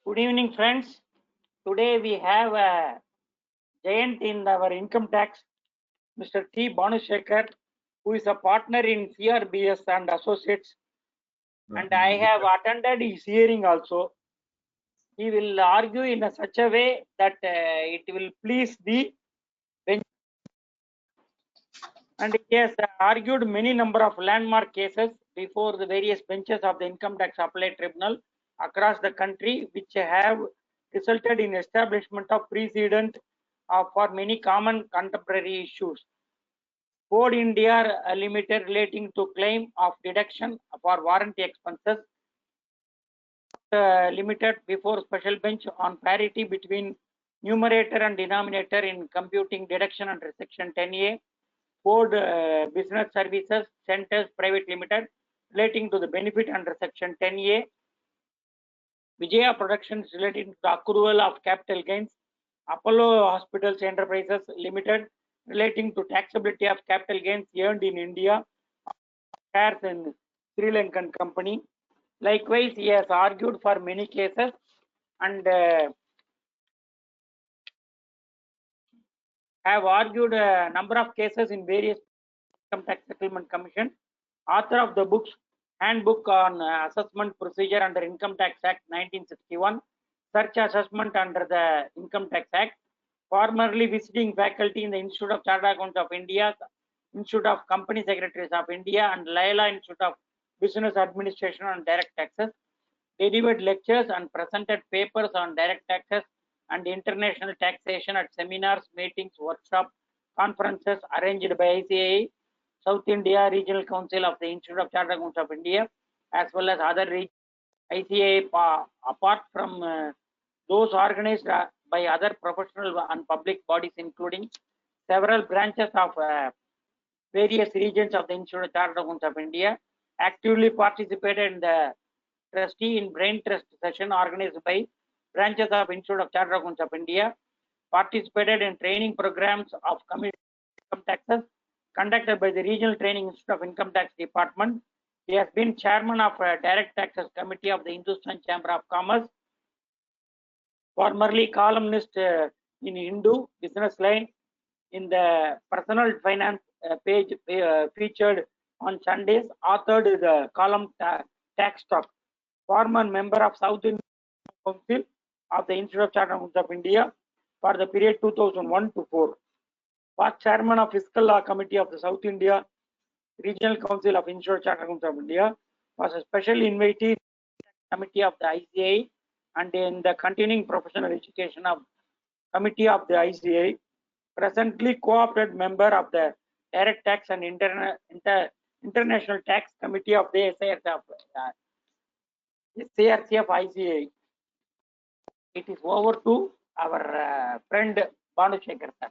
Good evening, friends. Today we have a giant in our income tax, Mr. T. Bhanushekar, who is a partner in CRBS and Associates, and I have attended his hearing also. He will argue in such a way that it will please the bench, and he has argued many number of landmark cases before the various benches of the Income Tax Appellate Tribunal across the country, which have resulted in establishment of precedent for many common contemporary issues. Code India Limited relating to claim of deduction for warranty expenses, limited before special bench on parity between numerator and denominator in computing deduction under section 10A. Code Business Services Centers Private Limited relating to the benefit under section 10A. Vijaya Productions relating to the accrual of capital gains. Apollo Hospitals Enterprises Limited relating to taxability of capital gains earned in India, shares in Sri Lankan company. Likewise, he has argued for many cases and have argued a number of cases in various Income Tax Settlement Commission. Author of the books Handbook on Assessment Procedure under Income Tax Act 1961, Search Assessment under the Income Tax Act, formerly visiting faculty in the Institute of Chartered Accountants of India, Institute of Company Secretaries of India, and Laila Institute of Business Administration on Direct Taxes, delivered lectures and presented papers on direct taxes and international taxation at seminars, meetings, workshops, conferences arranged by ICAI, South India Regional Council of the Institute of Chartered Accountants of India, as well as other ICAI, apart from those organized by other professional and public bodies, including several branches of various regions of the Institute of Chartered Accountants of India, actively participated in the trustee in brain trust session organized by branches of Institute of Chartered Accountants of India, participated in training programs of Committee on Income Taxes conducted by the Regional Training Institute of Income Tax Department. He has been chairman of Direct Taxes Committee of the Hindustan Chamber of Commerce, formerly columnist in Hindu Business Line, in the Personal Finance page featured on Sundays, authored the column Tax Talk, former member of South Indian Council of the Institute of Chartered Accountants of India for the period 2001 to 4. Was chairman of Fiscal Law Committee of the South India Regional Council of Institute of Chartered Accountants of India, was a special invitee committee of the ICAI, and in the continuing professional education of committee of the ICAI, presently co-opted member of the Direct Tax and International Tax Committee of the SARC of ICAI. It is over to our friend Bhanushekar sir.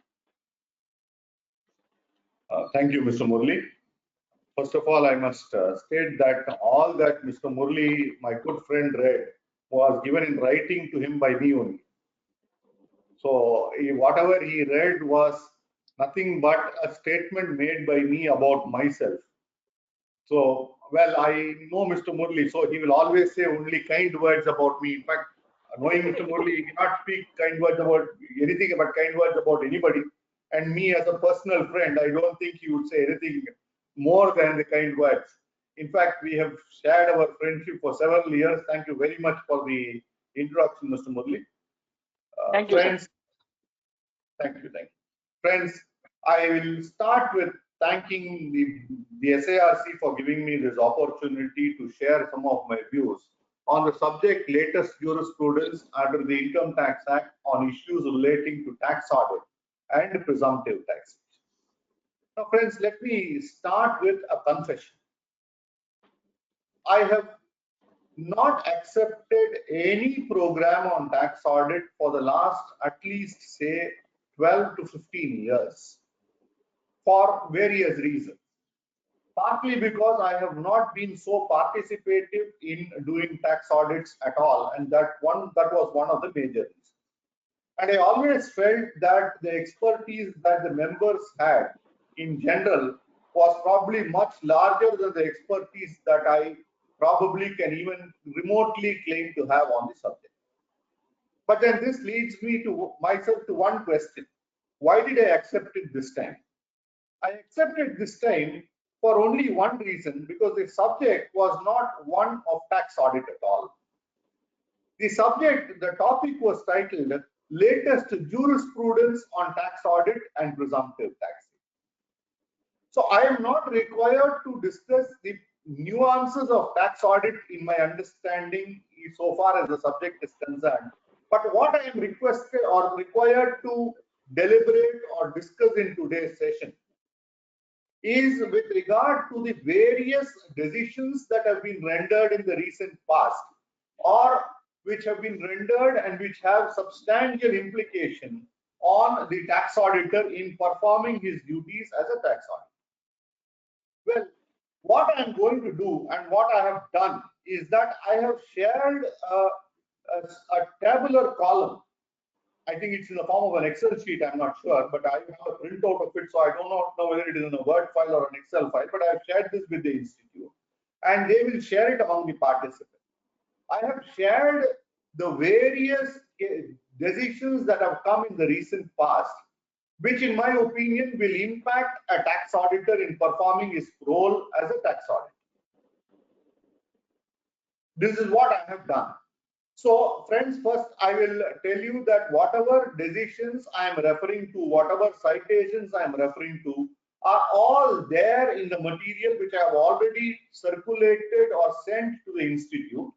Thank you, Mr. Murli. First of all, I must state that all that Mr. Murli, my good friend, read was given in writing to him by me only. So whatever he read was nothing but a statement made by me about myself. So, well, I know Mr. Murli, so he will always say only kind words about me. In fact, knowing Mr. Murli, he cannot speak kind words about anything but kind words about anybody. And me as a personal friend, I don't think he would say anything more than the kind words. In fact, we have shared our friendship for several years. Thank you very much for the introduction, Mr. Murli. Thank you, friends. Thank you. Friends, I will start with thanking the SARC for giving me this opportunity to share some of my views on the subject latest jurisprudence under the Income Tax Act on issues relating to tax audit and presumptive taxation. Now, friends, let me start with a confession. I have not accepted any program on tax audit for the last at least say 12 to 15 years for various reasons. Partly because I have not been so participative in doing tax audits at all, and that was one of the major reasons. And I always felt that the expertise that the members had in general was probably much larger than the expertise that I probably can even remotely claim to have on the subject. But then this leads me to myself to one question. Why did I accept it this time? I accepted this time for only one reason, because the subject was not one of tax audit at all. The topic was titled Latest Jurisprudence on Tax Audit and Presumptive Taxation. So I am not required to discuss the nuances of tax audit in my understanding so far as the subject is concerned. But what I am requested or required to deliberate or discuss in today's session is with regard to the various decisions that have been rendered in the recent past, or which have been rendered and which have substantial implication on the tax auditor in performing his duties as a tax auditor. Well, what I'm going to do and what I have done is that I have shared a tabular column. I think it's in the form of an Excel sheet, I'm not sure, but I have a printout of it, so I do not know whether it is in a Word file or an Excel file, but I have shared this with the institute and they will share it among the participants. I have shared the various decisions that have come in the recent past, which in my opinion will impact a tax auditor in performing his role as a tax auditor. This is what I have done. So friends, first I will tell you that whatever decisions I am referring to, whatever citations I am referring to, are all there in the material which I have already circulated or sent to the institute,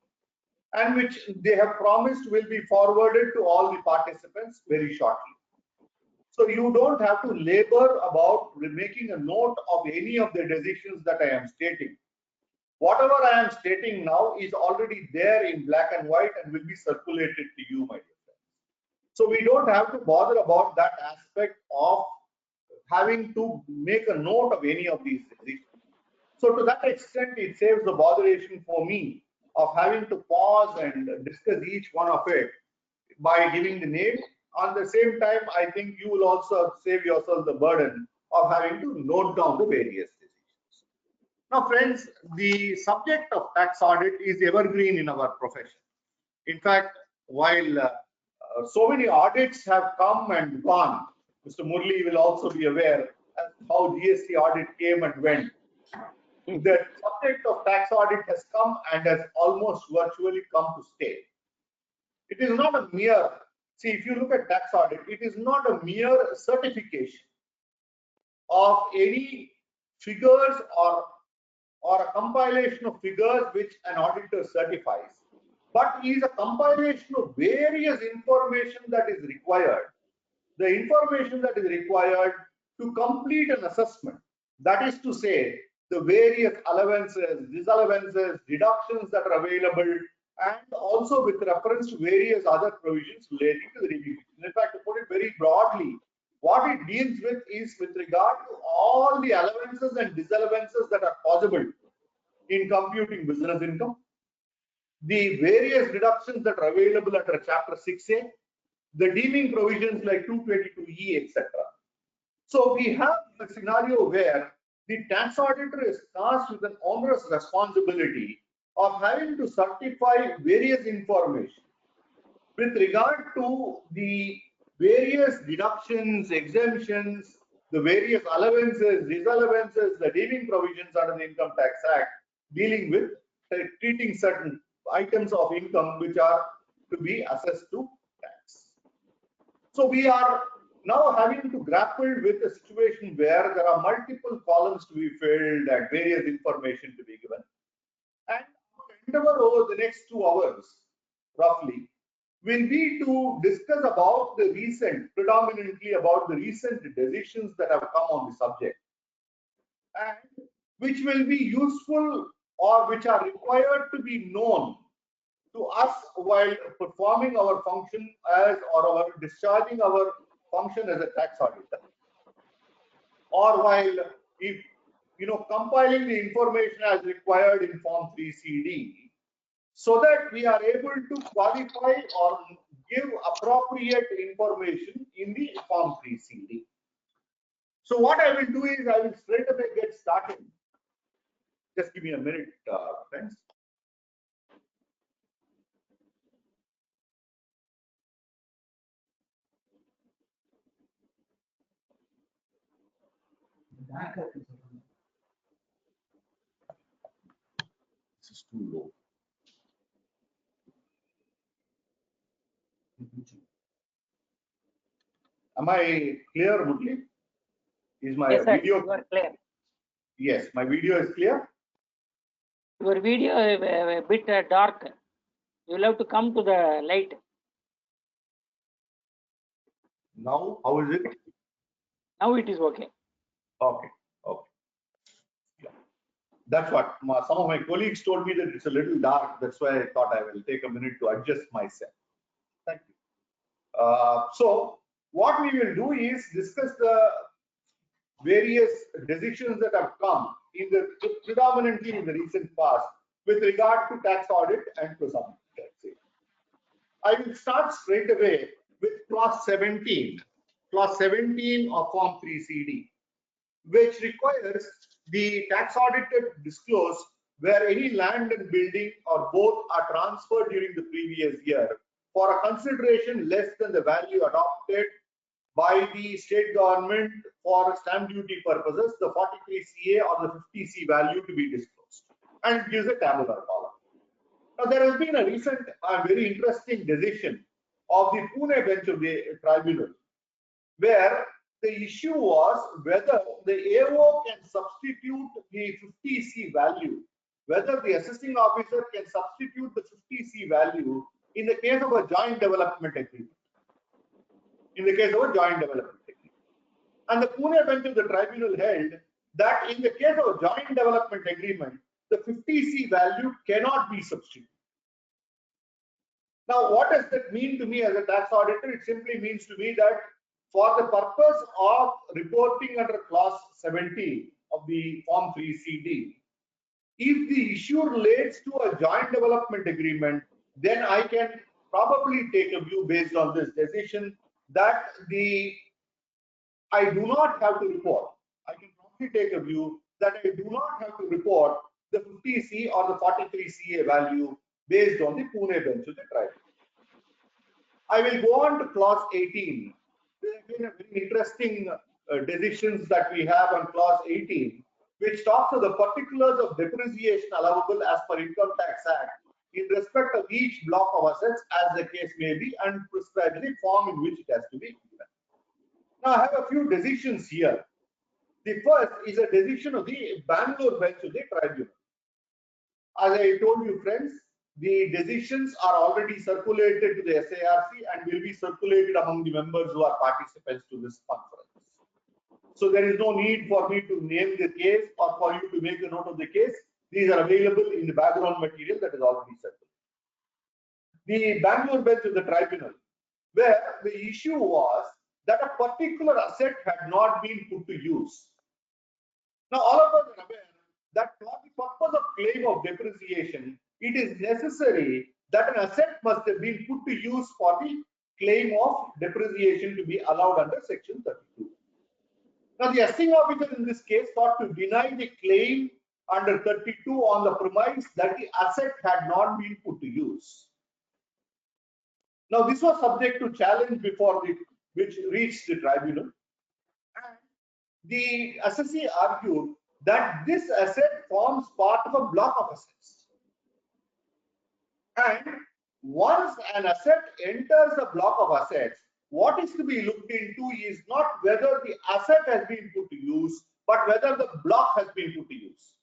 and which they have promised will be forwarded to all the participants very shortly. So you don't have to labor about making a note of any of the decisions that I am stating. Whatever I am stating now is already there in black and white and will be circulated to you, my dear friends. So we don't have to bother about that aspect of having to make a note of any of these decisions. So to that extent, it saves the botheration for me of having to pause and discuss each one of it by giving the name. On the same time, I think you will also save yourself the burden of having to note down the various decisions. Now, friends, the subject of tax audit is evergreen in our profession. In fact, while so many audits have come and gone, Mr. Murli will also be aware of how GST audit came and went. The subject of tax audit has come and has almost virtually come to stay. It is not a mere, see, if you look at tax audit, it is not a mere certification of any figures or a compilation of figures which an auditor certifies, but is a compilation of various information that is required. The information that is required to complete an assessment, that is to say, the various allowances, disallowances, deductions that are available, and also with reference to various other provisions relating to the review. In fact, to put it very broadly, what it deals with is with regard to all the allowances and disallowances that are possible in computing business income, the various deductions that are available under Chapter 6A, the deeming provisions like 222E, etc. So we have a scenario where the tax auditor is tasked with an onerous responsibility of having to certify various information with regard to the various deductions, exemptions, the various allowances, disallowances, the deeming provisions under the Income Tax Act, dealing with treating certain items of income which are to be assessed to tax. So we are now having to grapple with a situation where there are multiple columns to be filled and various information to be given. And our endeavor over the next 2 hours, roughly, will be to discuss about the recent, predominantly about the recent decisions that have come on the subject, and which will be useful or which are required to be known to us while performing our function as, or our discharging our function as a tax auditor, or while, if compiling the information as required in Form 3CD, so that we are able to qualify or give appropriate information in the Form 3CD. So what I will do is I will straight away get started. Just give me a minute, friends. This is too low. Am I clear, Murli? Is my Yes, sir, video? you are clear. Yes, my video is clear. Your video a bit dark. You will have to come to the light. Now, how is it? Now it is okay. Okay, okay. Yeah. That's what some of my colleagues told me, that it's a little dark. That's why I thought I will take a minute to adjust myself. Thank you. So what we will do is discuss the various decisions that have come in the predominantly in the recent past with regard to tax audit and presumptive taxation. I will start straight away with clause 17 of Form 3CD, which requires the tax auditor to disclose where any land and building or both are transferred during the previous year for a consideration less than the value adopted by the state government for stamp duty purposes, the 43CA or the 50C value to be disclosed, and it gives a tabular column. Now, there has been a recent very interesting decision of the Pune bench of the tribunal, where the issue was whether the AO can substitute the 50C value, whether the assessing officer can substitute the 50C value in the case of a joint development agreement. In the case of a joint development agreement. And the Pune bench of the tribunal held that in the case of a joint development agreement, the 50C value cannot be substituted. Now, what does that mean to me as a tax auditor? It simply means to me that for the purpose of reporting under clause 17 of the Form 3CD, if the issue relates to a joint development agreement, then I can probably take a view based on this decision that I do not have to report. I can probably take a view that I do not have to report the 50C or the 43CA value based on the Pune bench of the tribunal. I will go on to clause 18. There have been a very interesting decisions that we have on clause 18, which talks of the particulars of depreciation allowable as per Income Tax Act in respect of each block of assets as the case may be, and prescribes the form in which it has to be given. Now, I have a few decisions here. The first is a decision of the Bangalore bench of the tribunal. As I told you, friends, the decisions are already circulated to the SARC and will be circulated among the members who are participants to this conference. So there is no need for me to name the case or for you to make a note of the case. These are available in the background material that is already circulated. The Bangalore bench of the tribunal, where the issue was that a particular asset had not been put to use. Now, all of us are aware that for the purpose of claim of depreciation, it is necessary that an asset must have been put to use for the claim of depreciation to be allowed under section 32. Now, the assessing officer in this case sought to deny the claim under 32 on the premise that the asset had not been put to use. Now, this was subject to challenge before which reached the tribunal, and the assessee argued that this asset forms part of a block of assets, and once an asset enters a block of assets, what is to be looked into is not whether the asset has been put to use, but whether the block has been put to use.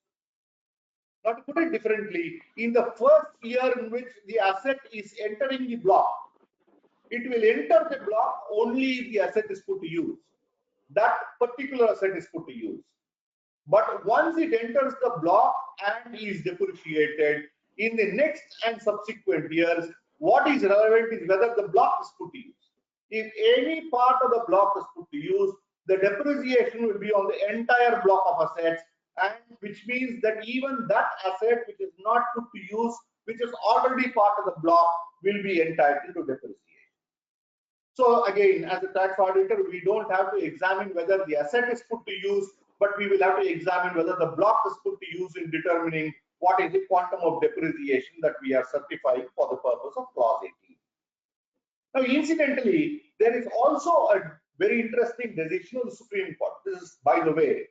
Now, to put it differently, in the first year in which the asset is entering the block, it will enter the block only if the asset is put to use. That particular asset is put to use. But once it enters the block and is depreciated, in the next and subsequent years, what is relevant is whether the block is put to use. If any part of the block is put to use, the depreciation will be on the entire block of assets, and which means that even that asset which is not put to use, which is already part of the block, will be entitled to depreciation. So again, as a tax auditor, we don't have to examine whether the asset is put to use, but we will have to examine whether the block is put to use in determining what is the quantum of depreciation that we are certifying for the purpose of clause 18. Now, incidentally, there is also a very interesting decision of the Supreme Court. This is, by the way,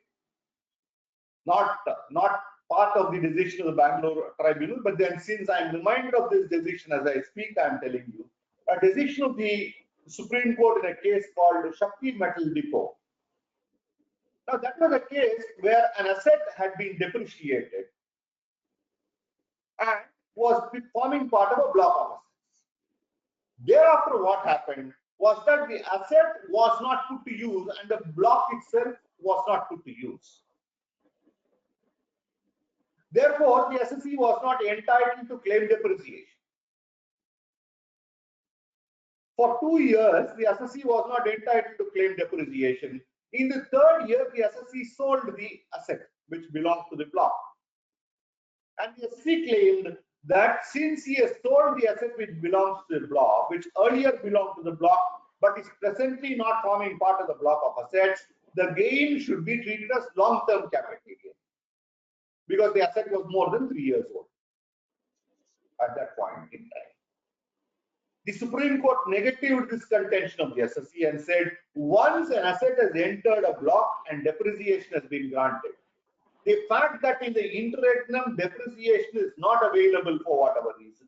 not part of the decision of the Bangalore Tribunal, but then since I'm reminded of this decision as I speak, I'm telling you, a decision of the Supreme Court in a case called Shakti Metal Depot. Now that was a case where an asset had been depreciated and was forming part of a block of assets. Thereafter, what happened was that the asset was not put to use and the block itself was not put to use. Therefore, the assessee was not entitled to claim depreciation. For 2 years, the assessee was not entitled to claim depreciation. In the 3rd year, the assessee sold the asset which belonged to the block. And the assessee claimed that since he has sold the asset which belongs to the block, which earlier belonged to the block, but is presently not forming part of the block of assets, the gain should be treated as long-term capital gain, because the asset was more than 3 years old at that point in time. The Supreme Court negated this contention of the assessee and said, once an asset has entered a block and depreciation has been granted, the fact that in the interim depreciation is not available for whatever reason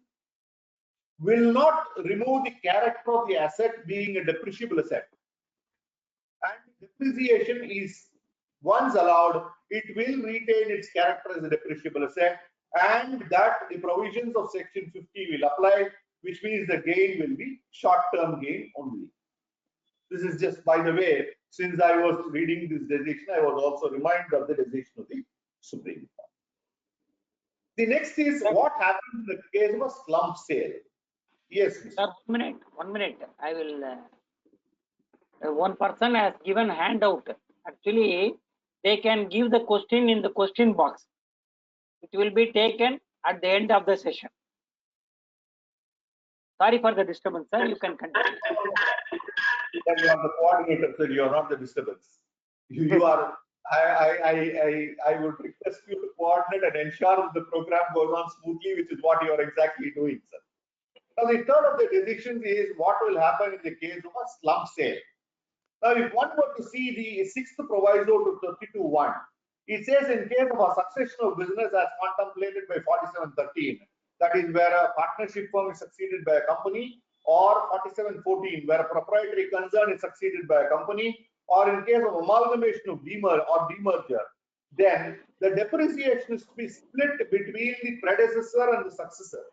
will not remove the character of the asset being a depreciable asset. And depreciation is once allowed, it will retain its character as a depreciable asset, and that the provisions of section 50 will apply, which means the gain will be short-term gain only. This is just by the way, since I was reading this decision, I was also reminded of the decision of the Supreme Court. The next is what happens in the case of a slump sale. Yes, Mr. Sir, 1 minute. I will. One person has given handout. Actually, they can give the question in the question box. It will be taken at the end of the session. Sorry for the disturbance, sir. You can continue. You are the coordinator, sir. You are not the disturbance. You are. I would request you to coordinate and ensure that the program goes on smoothly, which is what you are exactly doing, sir. Now, the third of the decisions is what will happen in the case of a slump sale. Now, if one were to see the 6th proviso to 32(1), it says in case of a succession of business as contemplated by 47(13), that is where a partnership firm is succeeded by a company, or 47(14), where a proprietary concern is succeeded by a company, or in case of amalgamation of demerger, then the depreciation is to be split between the predecessor and the successor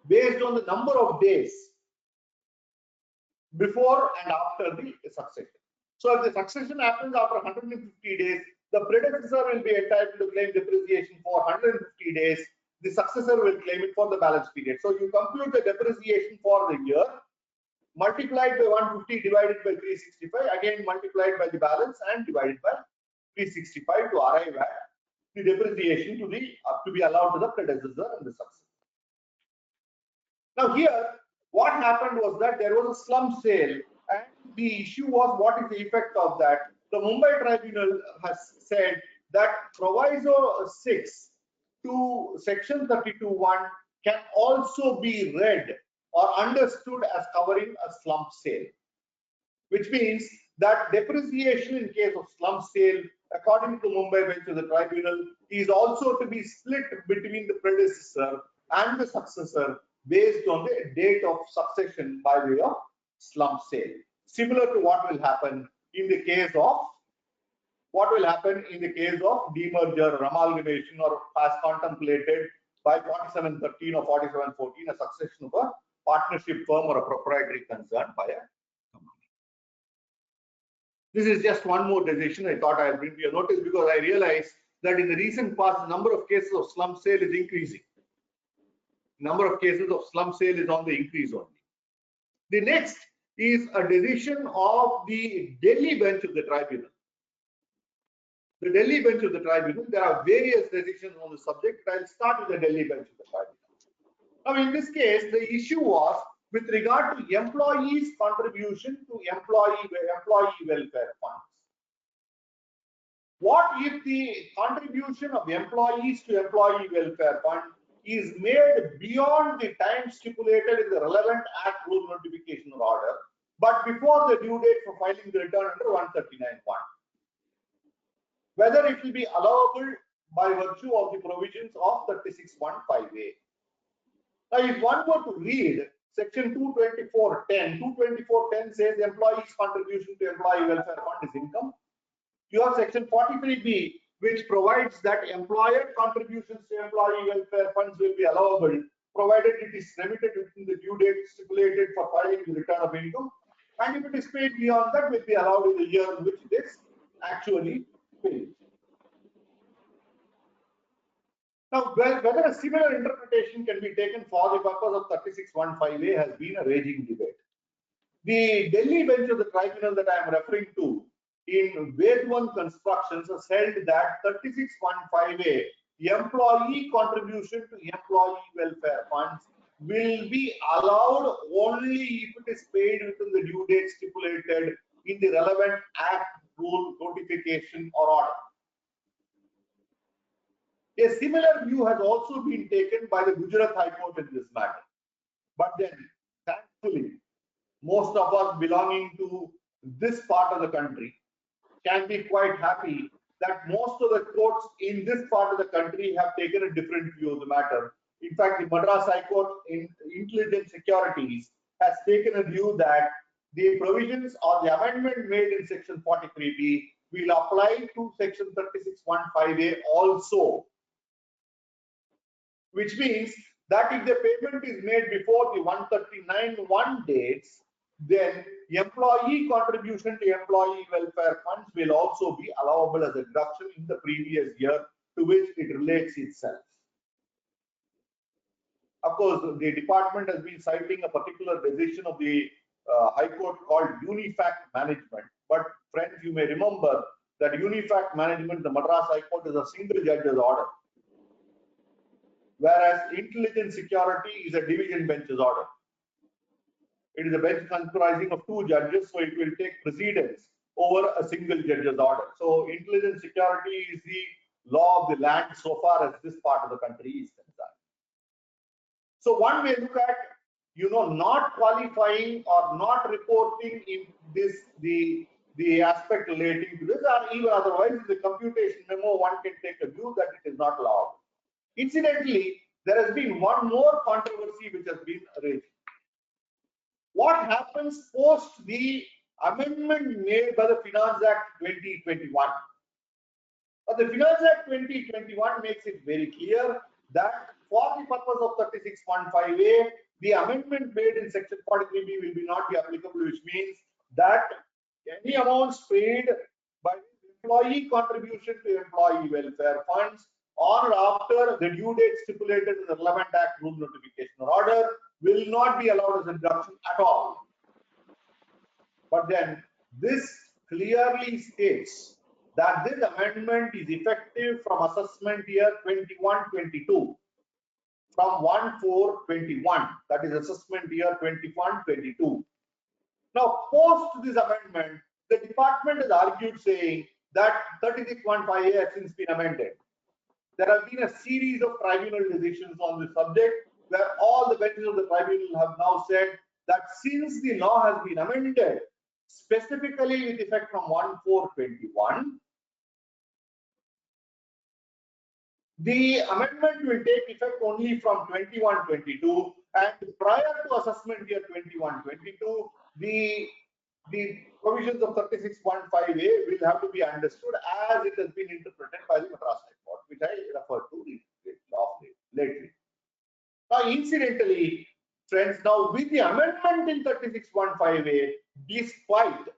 based on the number of days before and after the succession. So if the succession happens after 150 days, the predecessor will be entitled to claim depreciation for 150 days. The successor will claim it for the balance period. So you compute the depreciation for the year, multiplied by 150 divided by 365, again multiplied by the balance and divided by 365 to arrive at the depreciation to be allowed to the predecessor and the successor. Now here, what happened was that there was a slump sale, and the issue was what is the effect of that. The Mumbai Tribunal has said that proviso 6 to section 32(1) can also be read or understood as covering a slump sale, which means that depreciation in case of slump sale, according to Mumbai bench of the tribunal, is also to be split between the predecessor and the successor based on the date of succession by way of slump sale. Similar to what will happen in the case of demerger or amalgamation, or as contemplated by 47(13) or 47(14), a succession of a partnership firm or a proprietary concern by a company. This is just one more decision I thought I'll bring to your notice, because I realized that in the recent past, the number of cases of slump sale is increasing. Number of cases of slump sale is on the increase only. The next is a decision of the Delhi bench of the tribunal. The Delhi bench of the tribunal, there are various decisions on the subject, but I'll start with the Delhi bench of the tribunal. Now, in this case, the issue was with regard to employees' contribution to employee welfare funds. What if the contribution of employees to employee welfare fund is made beyond the time stipulated in the relevant Act rule notification or order, but before the due date for filing the return under 139(1)? Whether it will be allowable by virtue of the provisions of 36(1)(5)(a). Now, if one were to read section 224(10), 224(10) says employees' contribution to employee welfare fund is income. You have section 43B, which provides that employer contributions to employee welfare funds will be allowable, provided it is remitted within the due date stipulated for filing the return of income, and if it is paid beyond that, will be allowed in the year in which it is actually paid. Now, whether a similar interpretation can be taken for the purpose of 36(1)(5)(a) has been a raging debate. The Delhi bench of the tribunal that I am referring to in Vedwan Constructions has held that 36(1)(5)(a), employee contribution to employee welfare funds will be allowed only if it is paid within the due date stipulated in the relevant act, rule, notification, or order. A similar view has also been taken by the Gujarat High Court in this matter. But then, thankfully, most of us belonging to this part of the country can be quite happy that most of the courts in this part of the country have taken a different view of the matter. In fact, the Madras High Court in Intelligent Securities has taken a view that the provisions or the amendment made in section 43B will apply to section 36(1)(5)(a) also, which means that if the payment is made before the 139(1) dates, then employee contribution to employee welfare funds will also be allowable as a deduction in the previous year to which it relates itself. Of course, the department has been citing a particular decision of the High Court called Unifact Management. But friends, you may remember that Unifact Management, the Madras High Court, is a single judge's order, whereas Intelligent Security is a division bench's order. It is a bench comprising of two judges, so it will take precedence over a single judge's order. So Intelligent Security is the law of the land so far as this part of the country is concerned. So one may look at, not qualifying or not reporting in this the aspect relating to this, or even otherwise in the computation memo one can take a view that it is not allowed. Incidentally, there has been one more controversy which has been raised. What happens post the amendment made by the Finance Act 2021? The Finance Act 2021 makes it very clear that for the purpose of 36(1)(5)(a), the amendment made in section 43B will not be applicable, which means that any amounts paid by employee contribution to employee welfare funds on or after the due date stipulated in the relevant act, rule, notification, or order will not be allowed as a deduction at all. But then this clearly states that this amendment is effective from assessment year 21-22, from 1/4/21, that is assessment year 21-22. Now, post this amendment, the department has argued saying that 36(1)(5)(a) has since been amended. There have been a series of tribunal decisions on this subject where all the benches of the tribunal have now said that since the law has been amended, specifically with effect from 1/4/21, the amendment will take effect only from 21-22, and prior to assessment year 21-22, the provisions of 36(1)(5)(a) will have to be understood as it has been interpreted by the Madras High Court, which I referred to lately. Now, incidentally, friends, now with the amendment in 36(1)(5)(a), despite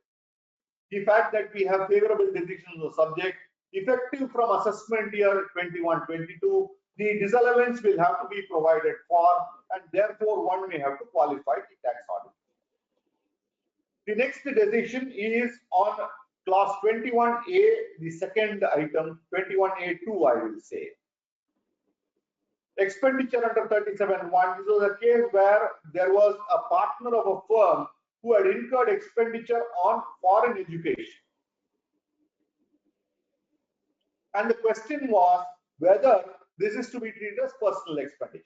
the fact that we have favorable decisions on the subject, effective from assessment year 21-22, the disallowance will have to be provided for, and therefore one may have to qualify the tax audit. The next decision is on clause 21A, the second item, 21A2, I will say. Expenditure under 37(1). This was a case where there was a partner of a firm who had incurred expenditure on foreign education. And the question was whether this is to be treated as personal expenditure.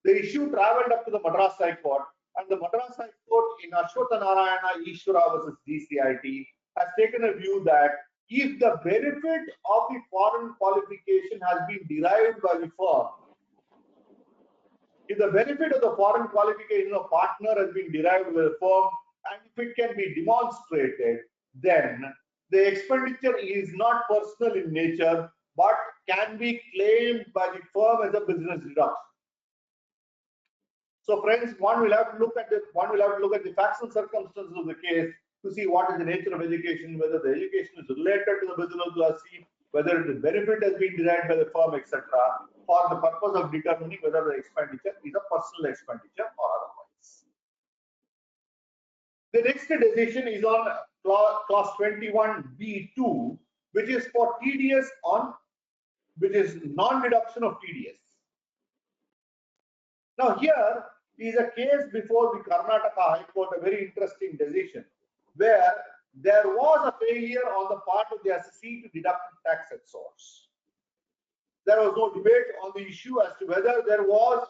The issue traveled up to the Madras High Court, and the Madras High Court in Ashwatha Narayana Ishwara versus DCIT has taken a view that if the benefit of the foreign qualification has been derived by the firm, if the benefit of the foreign qualification of partner has been derived by the firm, and if it can be demonstrated, then the expenditure is not personal in nature, but can be claimed by the firm as a business deduction. So, friends, one will have to look at the facts and circumstances of the case to see what is the nature of education, whether the education is related to the business class C, whether the benefit has been derived by the firm, etc., for the purpose of determining whether the expenditure is a personal expenditure or otherwise. The next decision is on clause 21B2, which is for TDS which is non-deduction of TDS. Now here is a case before the Karnataka High Court, a very interesting decision, where there was a failure on the part of the assessee to deduct tax at source. There was no debate on the issue as to whether there was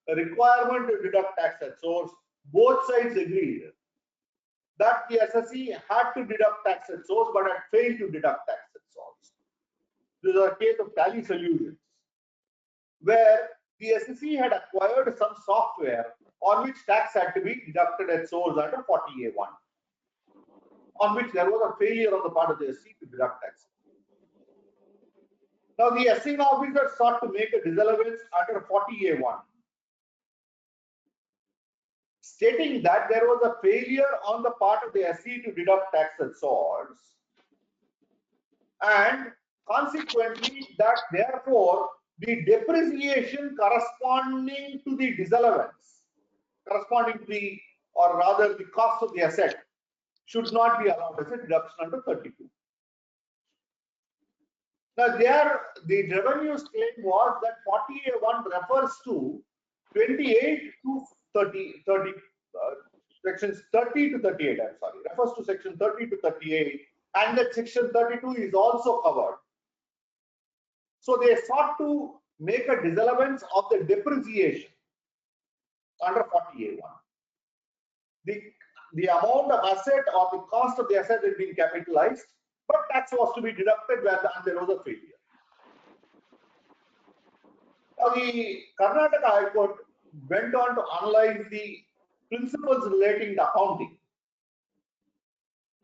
a requirement to deduct tax at source. Both sides agreed that the assessee had to deduct tax at source but had failed to deduct tax at source. This is a case of Tally Solutions, where the assessee had acquired some software on which tax had to be deducted at source under 40A1, on which there was a failure on the part of the assessee to deduct tax. Now, the assessing officer sought to make a disallowance under 40A1, stating that there was a failure on the part of the assessee to deduct tax at source, and consequently that therefore the depreciation corresponding to the disallowance, corresponding to the, or rather the cost of the asset, should not be allowed as a deduction under 32. Now there, the revenues claim was that 40A1 refers to 28 to 30, sections 30 to 38, I'm sorry, refers to section 30 to 38, and that section 32 is also covered. So they sought to make a disallowance of the depreciation under 40A1. The amount of asset or the cost of the asset is being capitalized, but tax was to be deducted where there was a failure. Now the Karnataka High Court went on to analyze the principles relating to accounting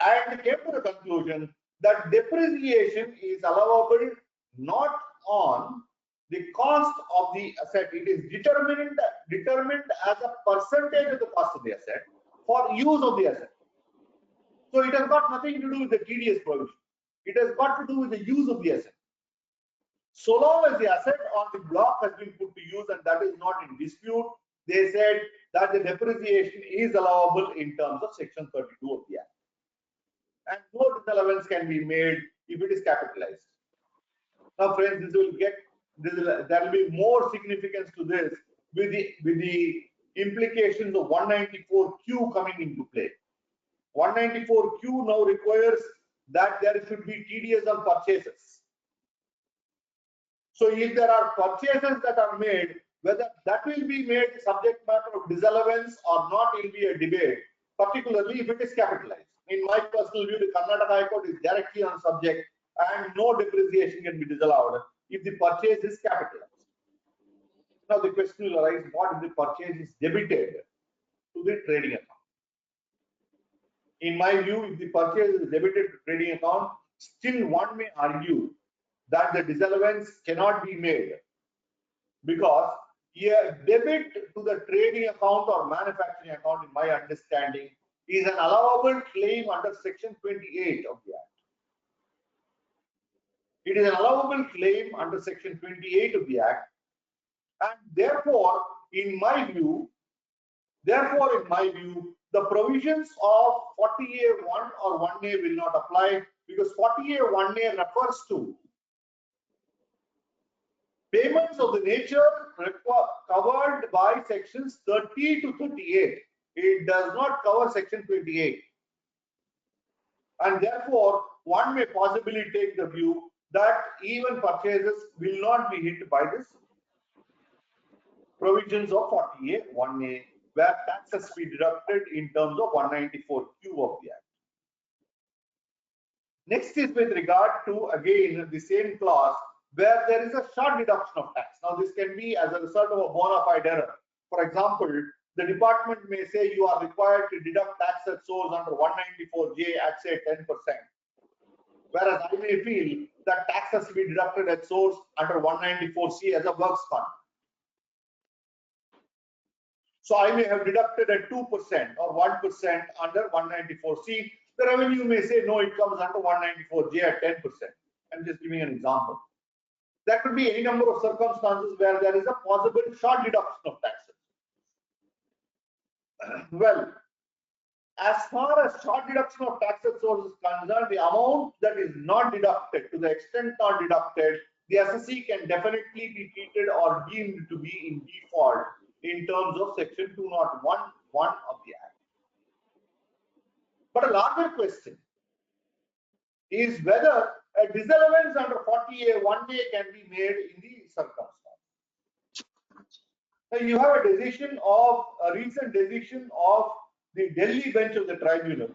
and came to the conclusion that depreciation is allowable not on the cost of the asset. It is determined as a percentage of the cost of the asset for use of the asset. So it has got nothing to do with the TDS provision. It has got to do with the use of the asset. So long as the asset on the block has been put to use and that is not in dispute, they said that the depreciation is allowable in terms of section 32 of the Act. And no disallowance can be made if it is capitalized. Now, friends, there will be more significance to this with the implications of 194Q coming into play. 194Q now requires that there should be TDS on purchases. So if there are purchases that are made, whether that will be made subject matter of disallowance or not will be a debate, particularly if it is capitalized. In my personal view, the Karnataka High Court is directly on subject and no depreciation can be disallowed if the purchase is capitalized. Now the question will arise, what if the purchase is debited to the trading account? In my view, if the purchase is debited to trading account, still one may argue that the disallowance cannot be made, because a debit to the trading account or manufacturing account, in my understanding, is an allowable claim under section 28 of the Act. It is an allowable claim under section 28 of the Act, and therefore, in my view, the provisions of 40A1 or 1A will not apply, because 40A1A refers to payments of the nature covered by sections 30 to 38. It does not cover section 28. And therefore, one may possibly take the view that even purchases will not be hit by this provisions of 40A1A, where taxes be deducted in terms of 194Q of the Act. Next is with regard to, again, the same clause where there is a short deduction of tax. Now, this can be as a result of a bona fide error. For example, the department may say you are required to deduct tax at source under 194J at say 10%. Whereas I may feel that tax has to be deducted at source under 194C as a works fund. So I may have deducted at 2% or 1% under 194C. The revenue may say, no, it comes under 194J at 10%. I'm just giving an example. There could be any number of circumstances where there is a possible short deduction of taxes. Well, as far as short deduction of tax at source is concerned, the amount that is not deducted, to the extent not deducted, the assessee can definitely be treated or deemed to be in default in terms of section 201(1) of the Act. But a larger question is whether a disallowance under 40A(1)(a) can be made in the circumstance. So you have a decision of a recent decision of the Delhi bench of the tribunal,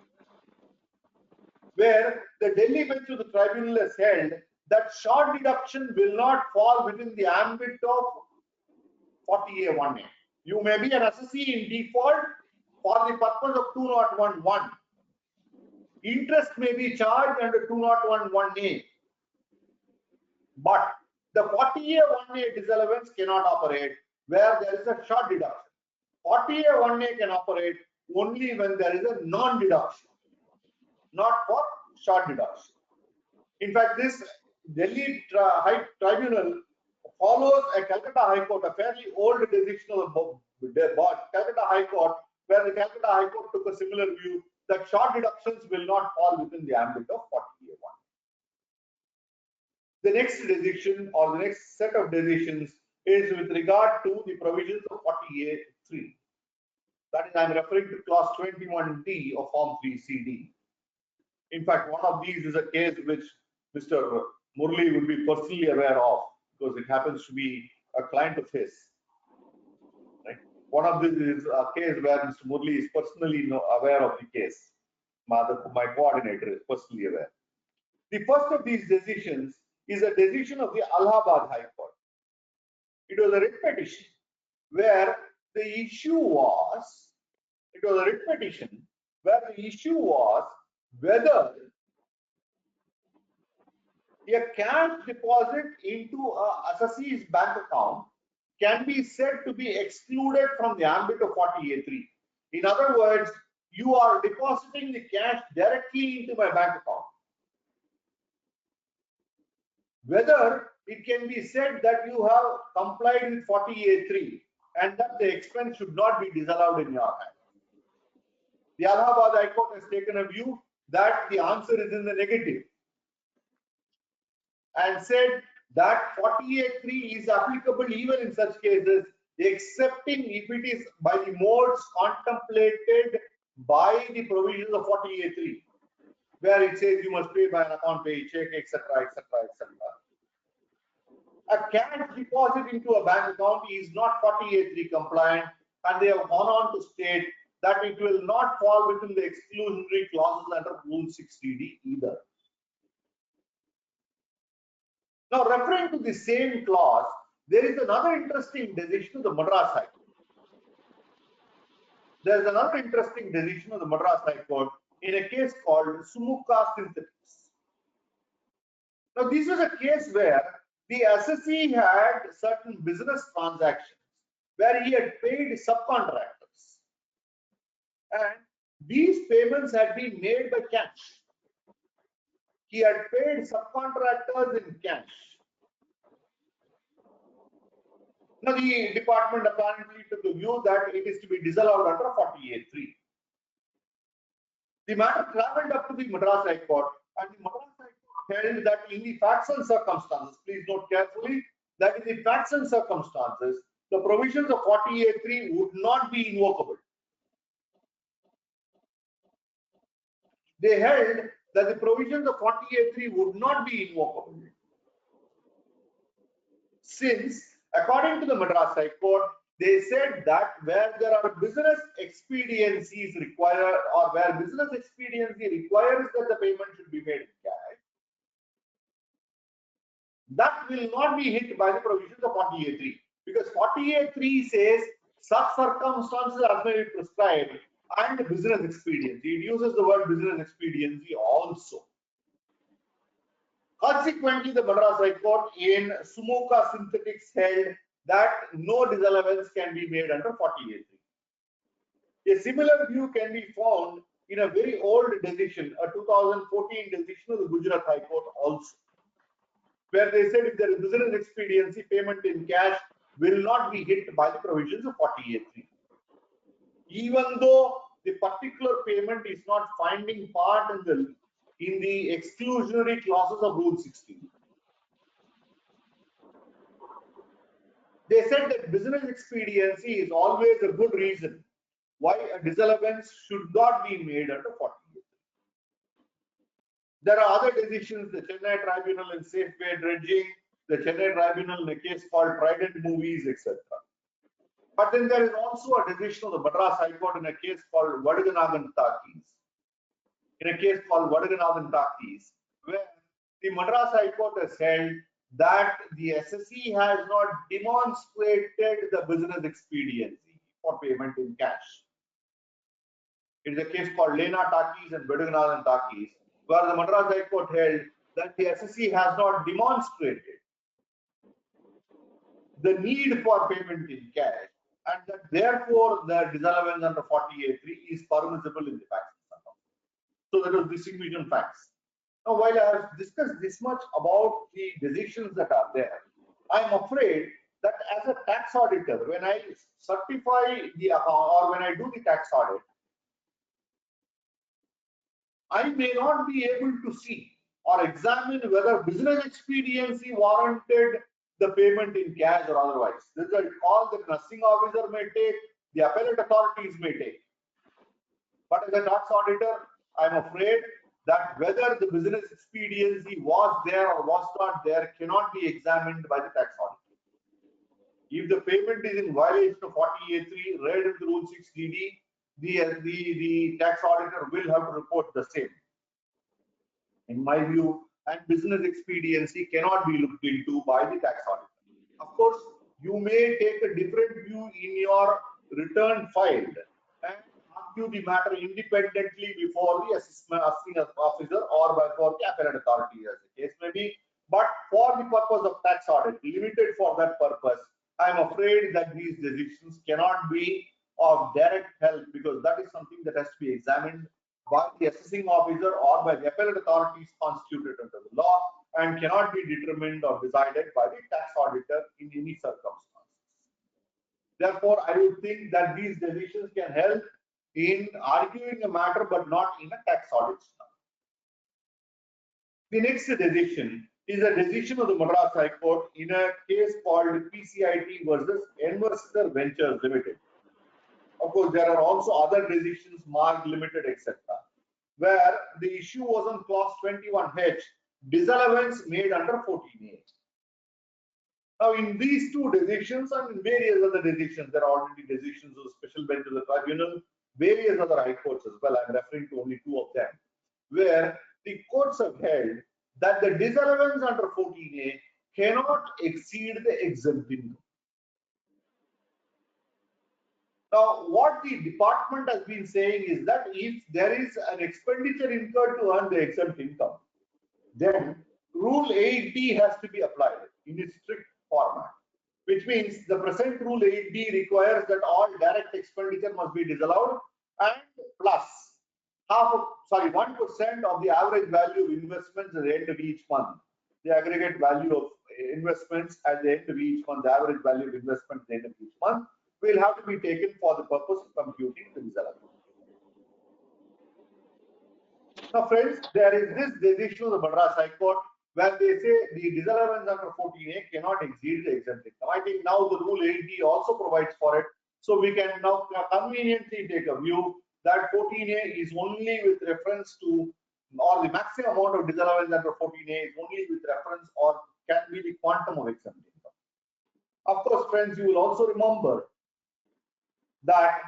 where the Delhi bench of the tribunal has held that short deduction will not fall within the ambit of 40A(1)(a). You may be an assessee in default for the purpose of 201(1). Interest may be charged under 201(1)(a), but the 40A(1)(a) disallowance cannot operate where there is a short deduction. 40A(1)(a) can operate only when there is a non-deduction, not for short deduction. In fact, this Delhi High Tribunal follows a Calcutta High Court, a fairly old decision of the Calcutta High Court, where the Calcutta High Court took a similar view that short deductions will not fall within the ambit of 40A(1). The next decision or the next set of decisions is with regard to the provisions of 40A(3). That is, I am referring to clause 21D of Form 3CD. In fact, one of these is a case which Mr. Murli would be personally aware of because it happens to be a client of his. Right? One of these is a case where Mr. Murli is personally aware of the case. My coordinator is personally aware. The first of these decisions is a decision of the Allahabad High Court. It was a writ petition where the issue was, whether a cash deposit into a assessee's bank account can be said to be excluded from the ambit of 40A(3). In other words, you are depositing the cash directly into my bank account. Whether it can be said that you have complied with 40A(3) and that the expense should not be disallowed in your hand. The Allahabad High Court has taken a view that the answer is in the negative and said that 40A(3) is applicable even in such cases, excepting if it is by the modes contemplated by the provisions of 40A(3), where it says you must pay by an account, pay check, etc., etc., etc. A cash deposit into a bank account is not 40A(3) compliant, and they have gone on to state that it will not fall within the exclusionary clauses under Rule 60D either. Now, referring to the same clause, there is another interesting decision of the Madras High Court. There is another interesting decision of the Madras High Court in a case called Sumukha Synthetics. Now, this was a case where the assessee had certain business transactions where he had paid subcontractors, and these payments had been made by cash. He had paid subcontractors in cash. Now, the department apparently took the view that it is to be disallowed under 40A(3). The matter travelled up to the Madras High Court, and the Madras High Court held that in the facts and circumstances, please note carefully that in the facts and circumstances, the provisions of 40A(3) would not be invocable. They held that the provisions of 40A(3) would not be invocable, since according to the Madras High Court, They said that where there are business expediencies required, or where business expediency requires that the payment should be made in cash, that will not be hit by the provisions of 40A3, because 40A3 says such circumstances as may be prescribed and business expediency. It uses the word business expediency also. Consequently, the Madras High Court in Sumukha Synthetics held that no disallowance can be made under 40A3. A similar view can be found in a very old decision, a 2014 decision of the Gujarat High Court also, where they said if there is business expediency, payment in cash will not be hit by the provisions of 40A3. Even though the particular payment is not finding part in the exclusionary clauses of Rule 16. They said that business expediency is always a good reason why a disallowance should not be made under 40A3. There are other decisions, the Chennai Tribunal in Safeway Dredging, the Chennai Tribunal in a case called Trident Movies, etc. But then there is also a decision of the Madras High Court in a case called Vadaganagan Takis. Where the Madras High Court has held that the SSE has not demonstrated the business expediency for payment in cash. It is a case called Lena Takis and Vadaganagan Takis, where the Madras High Court held that the SSE has not demonstrated the need for payment in cash, and that therefore the disallowance under 40A3 is permissible in the facts. So that was distinguishing facts. Now, while I have discussed this much about the decisions that are there, I am afraid that as a tax auditor, when I certify the account or when I do the tax audit, I may not be able to see or examine whether business expediency warranted the payment in cash or otherwise. This is a call the nursing officer may take, the appellate authorities may take. But as a tax auditor, I'm afraid that whether the business expediency was there or was not there cannot be examined by the tax auditor. If the payment is in violation of 40A3, read in the Rule 6DD, the tax auditor will have to report the same. In my view, and business expediency cannot be looked into by the tax auditor. Of course, you may take a different view in your return filed and argue the matter independently before the assessing officer or before the appellate authority, as the case may be. But for the purpose of tax audit, limited for that purpose, I am afraid that these decisions cannot be of direct help, because that is something that has to be examined by the assessing officer or by the appellate authorities constituted under the law, and cannot be determined or decided by the tax auditor in any circumstances. Therefore, I would think that these decisions can help in arguing a matter, but not in a tax audit. The next decision is a decision of the Madras High Court in a case called PCIT versus Enversiter Ventures Limited. Of course, there are also other decisions, Marg Limited, etc., where the issue was on clause 21H, disallowance made under 14A. Now, in these two decisions and in various other decisions, there are already decisions of special bench of the tribunal, various other high courts as well. I'm referring to only two of them, where the courts have held that the disallowance under 14A cannot exceed the exempt income. Now, what the department has been saying is that if there is an expenditure incurred to earn the exempt income, then Rule 8D has to be applied in its strict format, which means the present Rule 8D requires that all direct expenditure must be disallowed and plus 1% of the average value of investments at the end of each month. The aggregate value of investments at the end of each month, the average value of investment at the end of each month, will have to be taken for the purpose of computing the disallowance. Now, friends, there is this decision of the Madras High Court where they say the disallowance under 14A cannot exceed the exempt income. I think now the Rule 8D also provides for it. So we can now conveniently take a view that 14A is only with reference to, or the maximum amount of disallowance under 14A is only with reference or can be the quantum of exempt income. Of course, friends, you will also remember that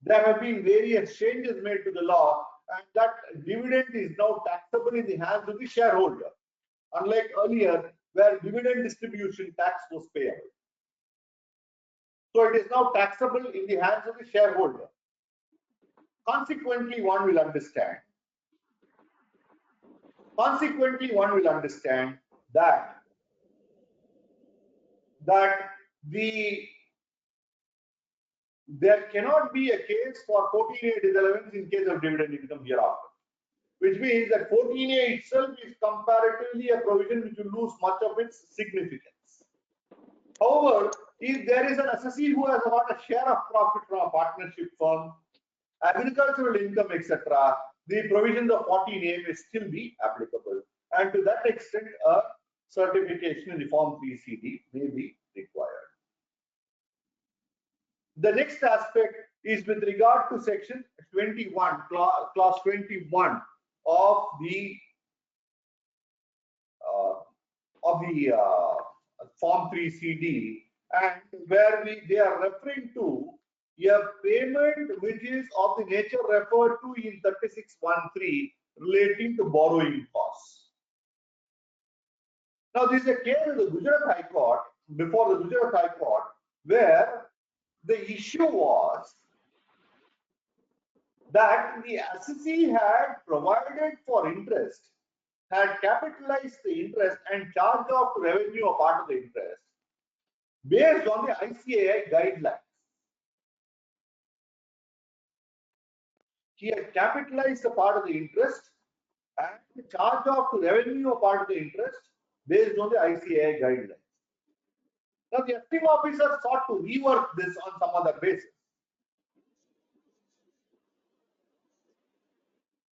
there have been various changes made to the law, and that dividend is now taxable in the hands of the shareholder, unlike earlier where dividend distribution tax was payable. So it is now taxable in the hands of the shareholder. Consequently, one will understand that there cannot be a case for 14A disallowance in case of dividend income hereafter, which means that 14A itself is comparatively a provision which will lose much of its significance. However, if there is an assessee who has got a share of profit from a partnership firm, agricultural income, etc., the provisions of 14A may still be applicable, and to that extent, a certification in the Form 3CD may be required. The next aspect is with regard to section 21, clause 21 of the Form 3CD, and where they are referring to a payment which is of the nature referred to in 36(1)(3) relating to borrowing costs. Now, this is a case of the Gujarat High Court, before the Gujarat High Court, where the issue was that the assessee had provided for interest, had capitalized the interest and charged off to revenue a part of the interest based on the ICAI guidelines. He had capitalized a part of the interest and charged off to revenue a part of the interest based on the ICAI guidelines. Now, the FTM officer sought to rework this on some other basis.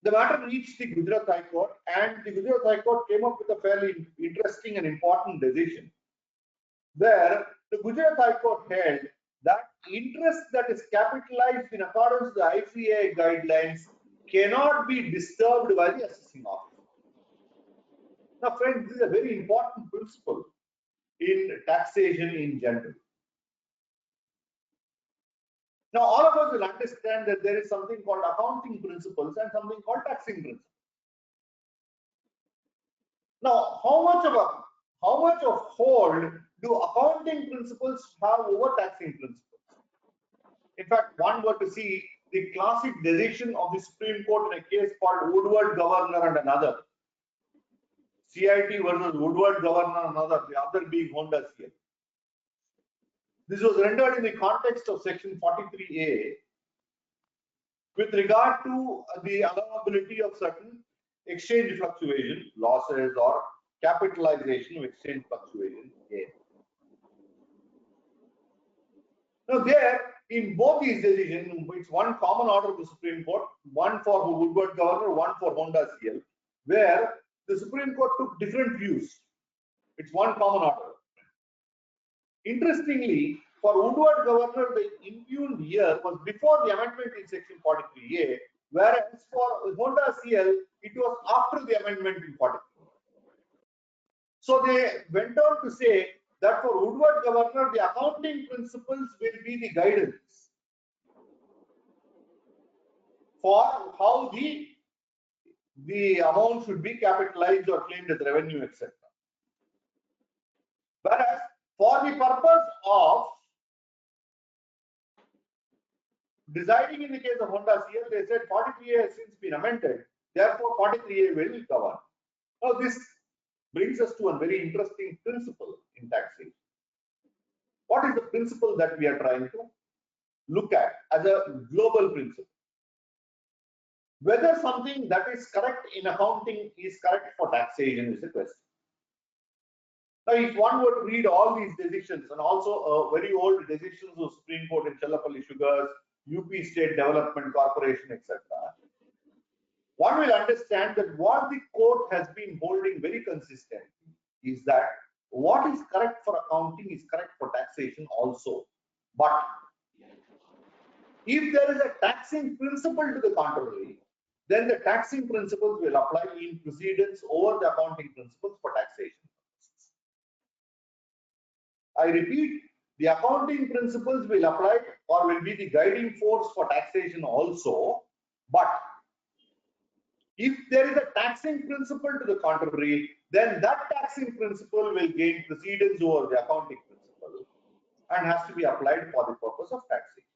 The matter reached the Gujarat High Court, and the Gujarat High Court came up with a fairly interesting and important decision, where the Gujarat High Court held that interest that is capitalized in accordance with the ICAI guidelines cannot be disturbed by the assessing officer. Now, friends, this is a very important principle in taxation in general. Now, all of us will understand that there is something called accounting principles and something called taxing principles. Now, how much of hold do accounting principles have over taxing principles? In fact, one were to see the classic decision of the Supreme Court in a case called Woodward Governor and another. CIT versus Woodward Governor and another, the other being Honda CL. This was rendered in the context of section 43A with regard to the allowability of certain exchange fluctuation, losses, or capitalization of exchange fluctuation gain. Now, there, in both these decisions, it's one common order of the Supreme Court, one for Woodward Governor, one for Honda CL, where the Supreme Court took different views. It's one common order. Interestingly, for Woodward Governor, the impugned year was before the amendment in section 43A, whereas for Honda CL, it was after the amendment in 43. So they went on to say that for Woodward Governor, the accounting principles will be the guidance for how the amount should be capitalized or claimed as revenue, etc. Whereas for the purpose of deciding in the case of Honda CL, they said 43A has since been amended, therefore 43A will govern. Now, this brings us to a very interesting principle in taxation. What is the principle that we are trying to look at as a global principle? Whether something that is correct in accounting is correct for taxation is the question. Now, if one were to read all these decisions and also very old decisions of Supreme Court in Chellapalli Sugars, UP State Development Corporation, etc., one will understand that what the court has been holding very consistently is that what is correct for accounting is correct for taxation also. But if there is a taxing principle to the contrary, then the taxing principles will apply in precedence over the accounting principles for taxation. I repeat, The accounting principles will apply or will be the guiding force for taxation also. But if there is a taxing principle to the contrary, then that taxing principle will gain precedence over the accounting principle and has to be applied for the purpose of taxation.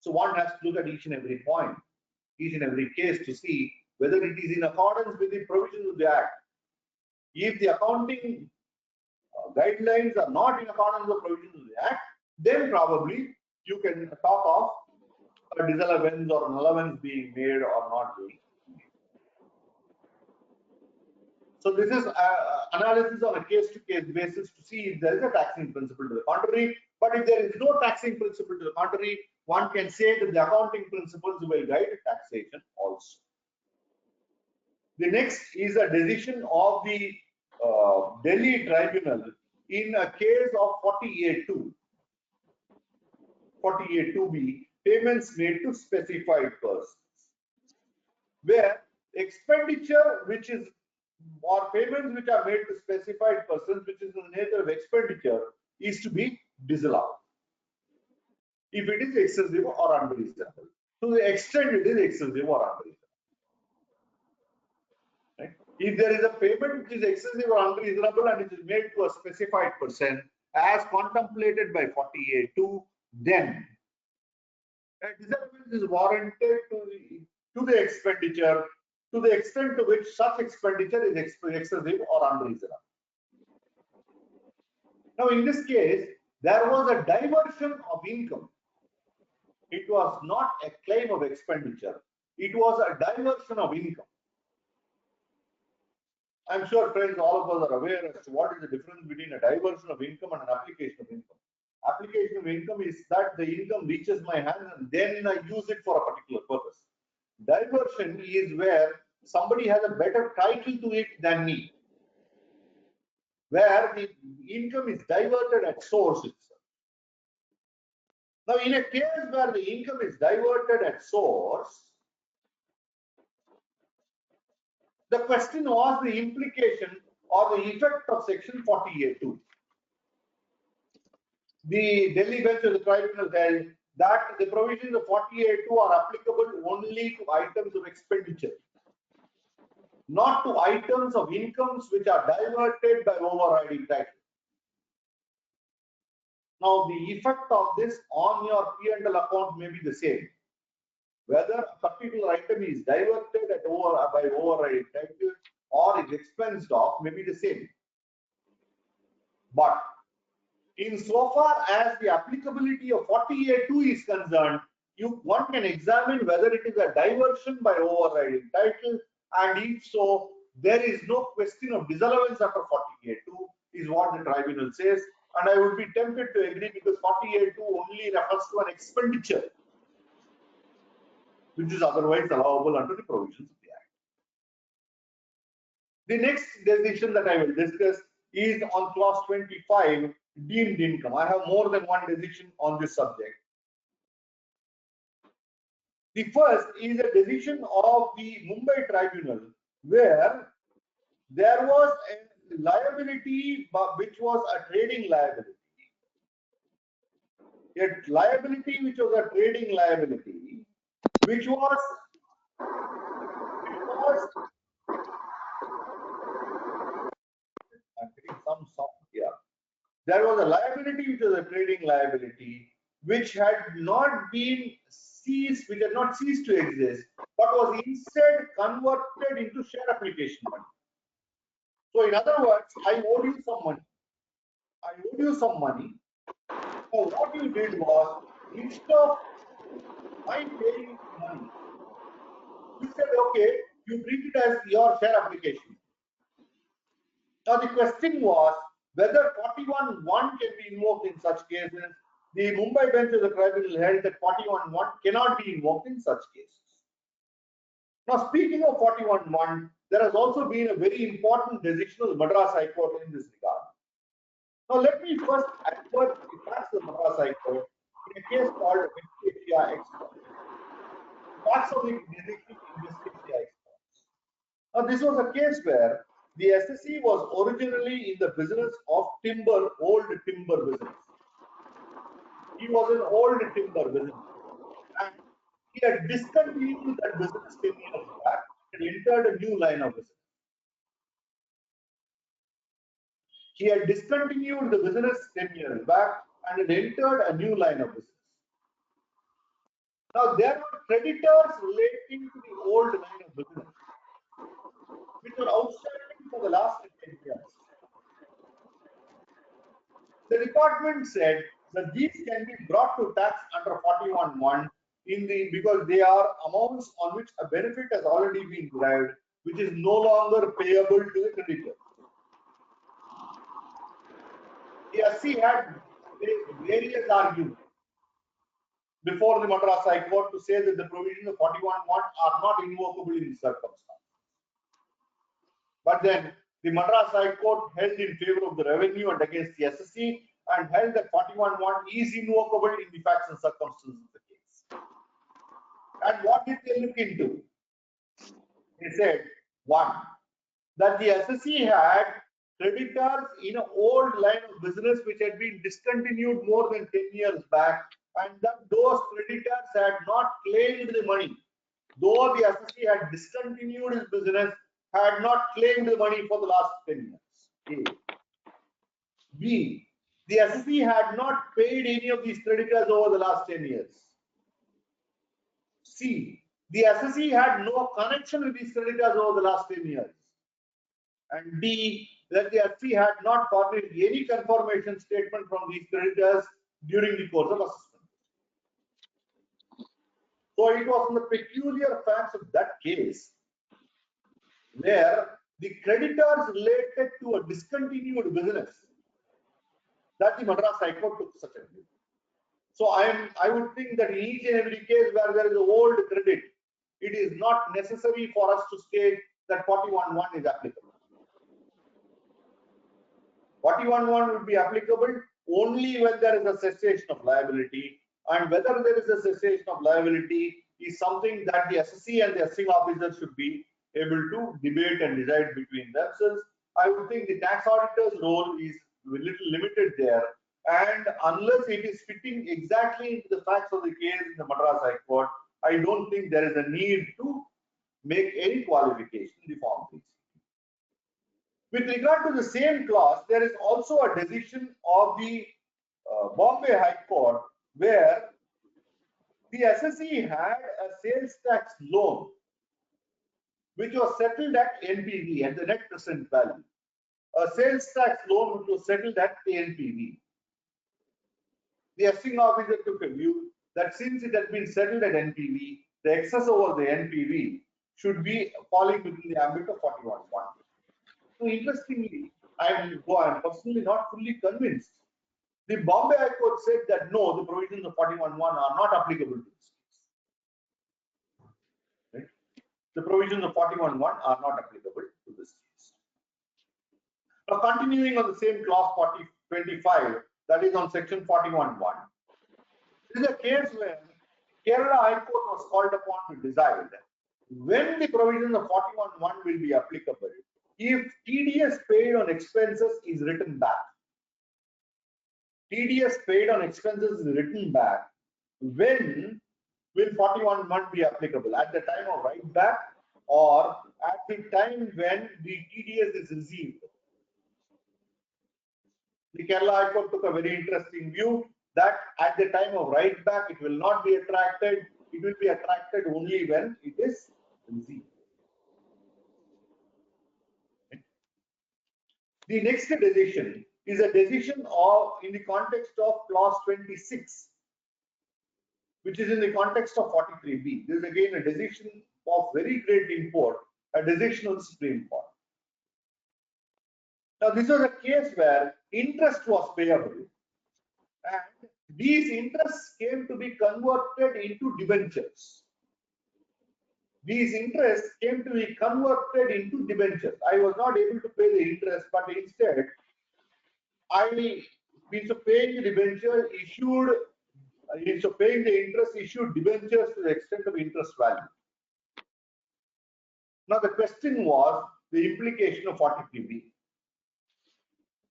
So one has to look at each and every point, each and every case to see whether it is in accordance with the provisions of the Act. If the accounting guidelines are not in accordance with the provisions of the Act, then probably you can talk of a disallowance or an allowance being made or not being made. So this is analysis on a case-to-case basis to see if there is a taxing principle to the contrary. But if there is no taxing principle to the contrary, one can say that the accounting principles will guide taxation also. The next is a decision of the Delhi Tribunal in a case of 48(2). 48(2)(b), payments made to specified persons, where expenditure which is or payments which are made to specified persons, which is in the nature of expenditure, is to be disallowed if it is excessive or unreasonable. To the extent it is excessive or unreasonable. Right? If there is a payment which is excessive or unreasonable and it is made to a specified person as contemplated by 48(2), then a disallowance is warranted to the expenditure to the extent to which such expenditure is excessive or unreasonable. Now, in this case, there was a diversion of income. It was not a claim of expenditure. It was a diversion of income. I'm sure, friends, all of us are aware as to what is the difference between a diversion of income and an application of income. Application of income is that the income reaches my hand and then I use it for a particular purpose. Diversion is where somebody has a better title to it than me, where the income is diverted at source itself. Now, in a case where the income is diverted at source, the question was the implication or the effect of section 48(2). The Delhi bench of the tribunal held that the provisions of 48(2) are applicable only to items of expenditure, not to items of incomes which are diverted by overriding title. Now, the effect of this on your P&L account may be the same. Whether a particular item is diverted by overriding title or is expensed off may be the same. But insofar as the applicability of 48(2) is concerned, one can examine whether it is a diversion by overriding title, and if so, there is no question of disallowance under 48(2), is what the tribunal says. And I would be tempted to agree, because 48(2) only refers to an expenditure which is otherwise allowable under the provisions of the Act. The next decision that I will discuss is on clause 25, deemed income. I have more than one decision on this subject. The first is a decision of the Mumbai Tribunal where there was a liability which was a trading liability. A liability which was a trading liability, which was I'm getting some sound here. There was a liability which was a trading liability, which had not been ceased, which had not ceased to exist, but was instead converted into share application money. So, in other words, I owed you some money. I owed you some money. So, what you did was, instead of my paying money, you said, okay, you treat it as your share application. Now, the question was whether 41(1) can be invoked in such cases. The Mumbai bench of the tribunal held that 41(1) cannot be invoked in such cases. Now, speaking of 41(1), there has also been a very important decision of the Madras High Court in this regard. Now, let me first advert the facts of the Madras High Court in a case called West Asia Exports. Facts of the decision in West Asia Exports. Now, this was a case where the SSE was originally in the business of timber, old timber business. he was an old timber business and he had discontinued that business 10 years back and entered a new line of business. He had discontinued the business 10 years back and had entered a new line of business. Now, there were creditors relating to the old line of business, which were outstanding for the last 10 years. The department said that these can be brought to tax under 41(1) because they are amounts on which a benefit has already been derived, which is no longer payable to the creditor. The SC had various arguments before the Madras High Court to say that the provisions of 41(1) are not invocable in this circumstance. But then the Madras High Court held in favor of the revenue and against the SSC and held that 41(1) is invocable in the facts and circumstances of the case. And what did they look into? They said, one, that the SSC had creditors in an old line of business which had been discontinued more than 10 years back, and that those creditors had not claimed the money. Though the SSC had discontinued his business, had not claimed the money for the last 10 years. A. B. The SSC had not paid any of these creditors over the last 10 years. C. The SSC had no connection with these creditors over the last 10 years. And D. That the SSC had not furnished any confirmation statement from these creditors during the course of assessment. So it was on the peculiar facts of that case where the creditors related to a discontinued business that the Madras High Court took such a view. So I would think that in each and every case where there is an old credit, it is not necessary for us to state that 41(1) is applicable. 41(1) would be applicable only when there is a cessation of liability, and whether there is a cessation of liability is something that the SSC and the assessing officer should be able to debate and decide between themselves. I would think the tax auditor's role is a little limited there, and unless it is fitting exactly into the facts of the case in the Madras High Court, I don't think there is a need to make any qualification in the Form 3. With regard to the same clause, there is also a decision of the Bombay High Court where the SSC had a sales tax loan which was settled at NPV, at the net present value. A sales tax loan which was settled at the NPV. The assessing officer took a view that since it has been settled at NPV, the excess over the NPV should be falling within the ambit of 41(1). So interestingly, I'm personally not fully convinced. The Bombay High Court said that no, the provisions of 41(1) are not applicable to this case. Right? The provisions of 41(1) are not applicable to this case. Now, continuing on the same clause 25, that is on section 41(1). This is a case where Kerala High Court was called upon to decide when the provisions of 41(1) will be applicable if TDS paid on expenses is written back. TDS paid on expenses is written back. When will 41(1) be applicable? At the time of write back or at the time when the TDS is received? The Kerala High Court took a very interesting view that at the time of write back, it will not be attracted. It will be attracted only when it is received. The next decision is a decision of in the context of clause 26, which is in the context of 43B. This is again a decision of very great import, a decision of the Supreme Court. Now, this was a case where interest was payable, and these interests came to be converted into debentures. These interests came to be converted into debentures. I was not able to pay the interest, but instead, instead of paying the debenture, instead of paying the interest, issued debentures to the extent of interest value. Now, the question was the implication of 43B.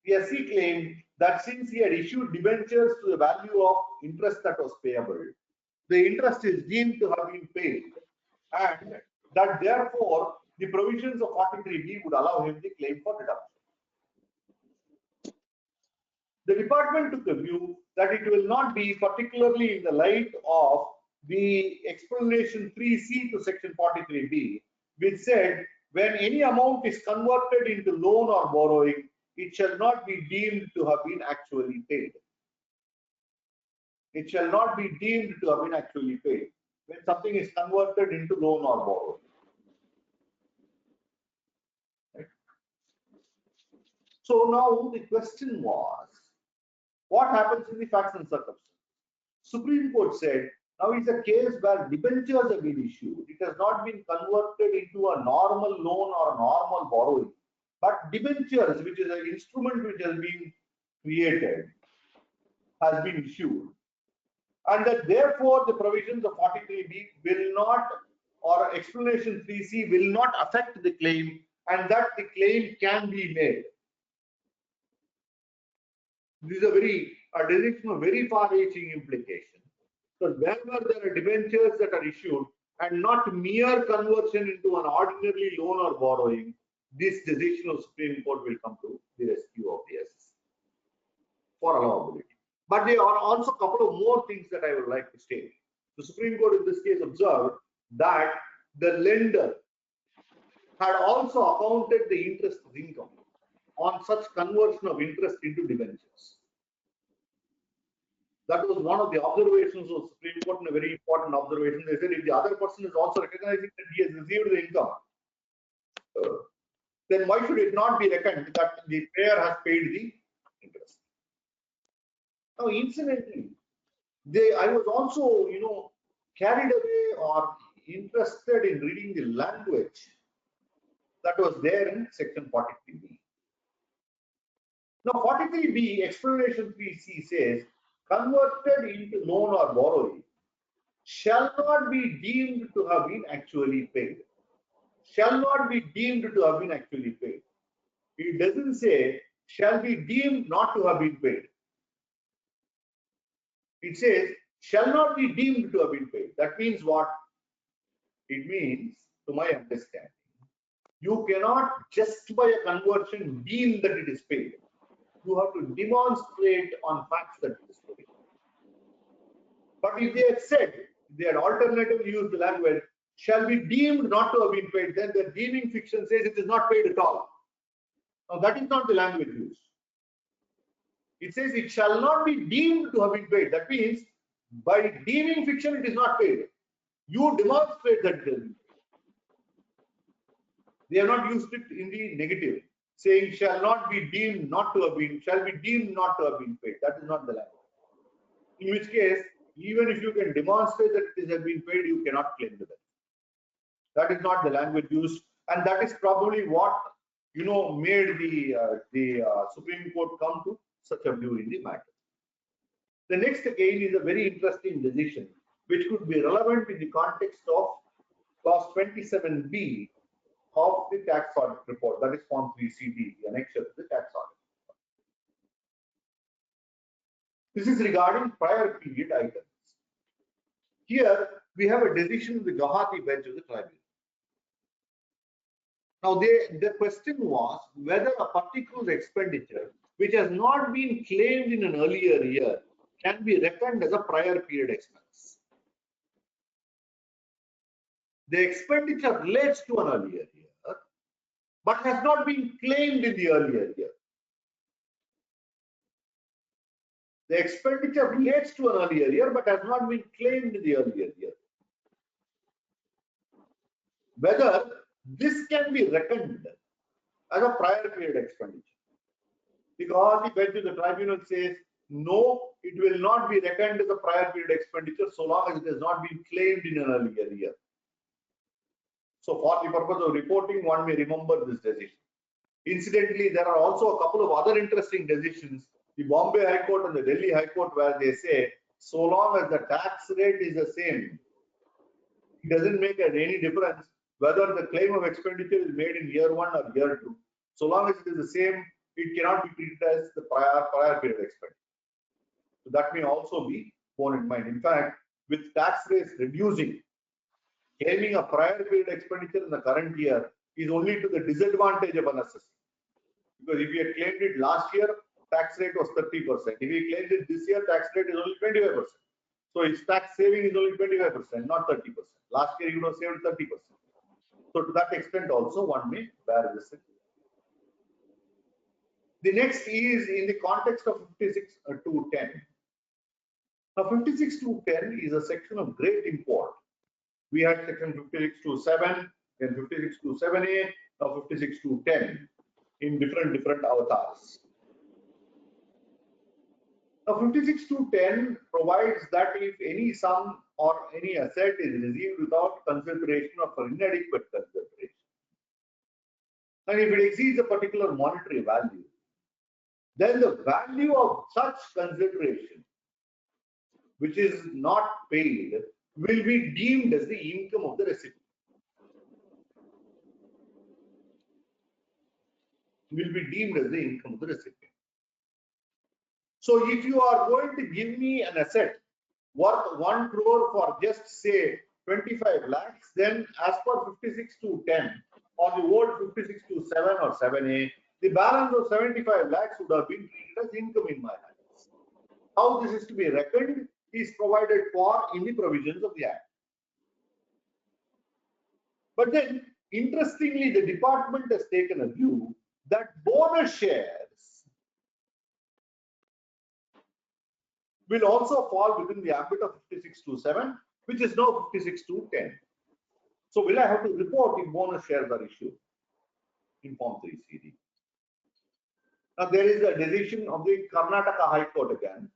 The SC claimed that since he had issued debentures to the value of interest that was payable, the interest is deemed to have been paid, and that therefore the provisions of 43B would allow him the claim for deduction. The department took the view that it will not be, particularly in the light of the explanation 3C to section 43B, which said when any amount is converted into loan or borrowing, it shall not be deemed to have been actually paid. It shall not be deemed to have been actually paid when something is converted into loan or borrowing. Right? So now the question was, what happens in the facts and circumstances? Supreme Court said, now it's a case where debentures have been issued. It has not been converted into a normal loan or normal borrowing. But debentures, which is an instrument which has been created, has been issued. And that therefore the provisions of 43B will not, or explanation 3C will not affect the claim, and that the claim can be made. This is a decision of very far-reaching implication. So wherever there are debentures that are issued and not mere conversion into an ordinarily loan or borrowing, this decision of Supreme Court will come to the rescue of the SSC for allowability. But there are also a couple of more things that I would like to state. The Supreme Court in this case observed that the lender had also accounted the interest as income on such conversion of interest into debentures. That was one of the observations of the Supreme Court, and a very important observation. They said if the other person is also recognizing that he has received the income, then why should it not be reckoned that the payer has paid the interest? Now, incidentally, I was also, carried away or interested in reading the language that was there in section 43B. Now, 43B, explanation 3C says, converted into loan or borrowing shall not be deemed to have been actually paid. Shall not be deemed to have been actually paid. It doesn't say shall be deemed not to have been paid. It says shall not be deemed to have been paid. That means what? It means, to my understanding, you cannot just by a conversion deem that it is paid. You have to demonstrate on facts that it is paid. But if they had said, they had alternatively used the language, shall be deemed not to have been paid, then the deeming fiction says it is not paid at all. Now that is not the language used. It says it shall not be deemed to have been paid. That means by deeming fiction it is not paid. You demonstrate that it is paid. They have not used it in the negative, saying shall not be deemed not to have been, shall be deemed not to have been paid. That is not the language. In which case, even if you can demonstrate that it has been paid, you cannot claim the benefit. That is not the language used, and that is probably what made the Supreme Court come to such a view in the matter. The next again is a very interesting decision, which could be relevant in the context of clause 27B of the tax audit report, that is form 3CD, the annexure to the tax audit. This is regarding prior period items. Here we have a decision of the Guwahati bench of the tribunal. Now the question was whether a particular expenditure which has not been claimed in an earlier year can be reckoned as a prior period expense. The expenditure relates to an earlier year, but has not been claimed in the earlier year. The expenditure relates to an earlier year, but has not been claimed in the earlier year. Whether this can be reckoned as a prior period expenditure. Because the bench of the tribunal says, no, it will not be reckoned as a prior period expenditure so long as it has not been claimed in an earlier year. So for the purpose of reporting, one may remember this decision. Incidentally, there are also a couple of other interesting decisions, the Bombay High Court and the Delhi High Court, where they say, so long as the tax rate is the same, it doesn't make any difference whether the claim of expenditure is made in year 1 or year 2. So long as it is the same, it cannot be treated as the prior period expenditure. So that may also be borne in mind. In fact, with tax rates reducing, claiming a prior period expenditure in the current year is only to the disadvantage of an assessee. Because if you had claimed it last year, tax rate was 30%. If you claimed it this year, tax rate is only 25%. So its tax saving is only 25%, not 30%. Last year you would have saved 30%. So to that extent also one may bear this. The next is in the context of 56 to 10. Now 56 to 10 is a section of great import. We had section 56 to 7, then 56 to 7A, now 56 to 10 in different avatars. Now 56 to 10 provides that if any sum or any asset is received without consideration or for inadequate consideration, and if it exceeds a particular monetary value, then the value of such consideration which is not paid will be deemed as the income of the recipient. Will be deemed as the income of the recipient. So if you are going to give me an asset worth 1 crore for just say 25 lakhs, then as per 56 to 10 or the old 56 to 7 or 7A, the balance of 75 lakhs would have been treated as income in my hands. How this is to be reckoned is provided for in the provisions of the Act. But then, interestingly, the department has taken a view that bonus shares will also fall within the ambit of 56 to 7, which is now 56 to 10. So will I have to report if bonus shares are issued in Form 3 CD? Now there is a decision of the Karnataka High Court again,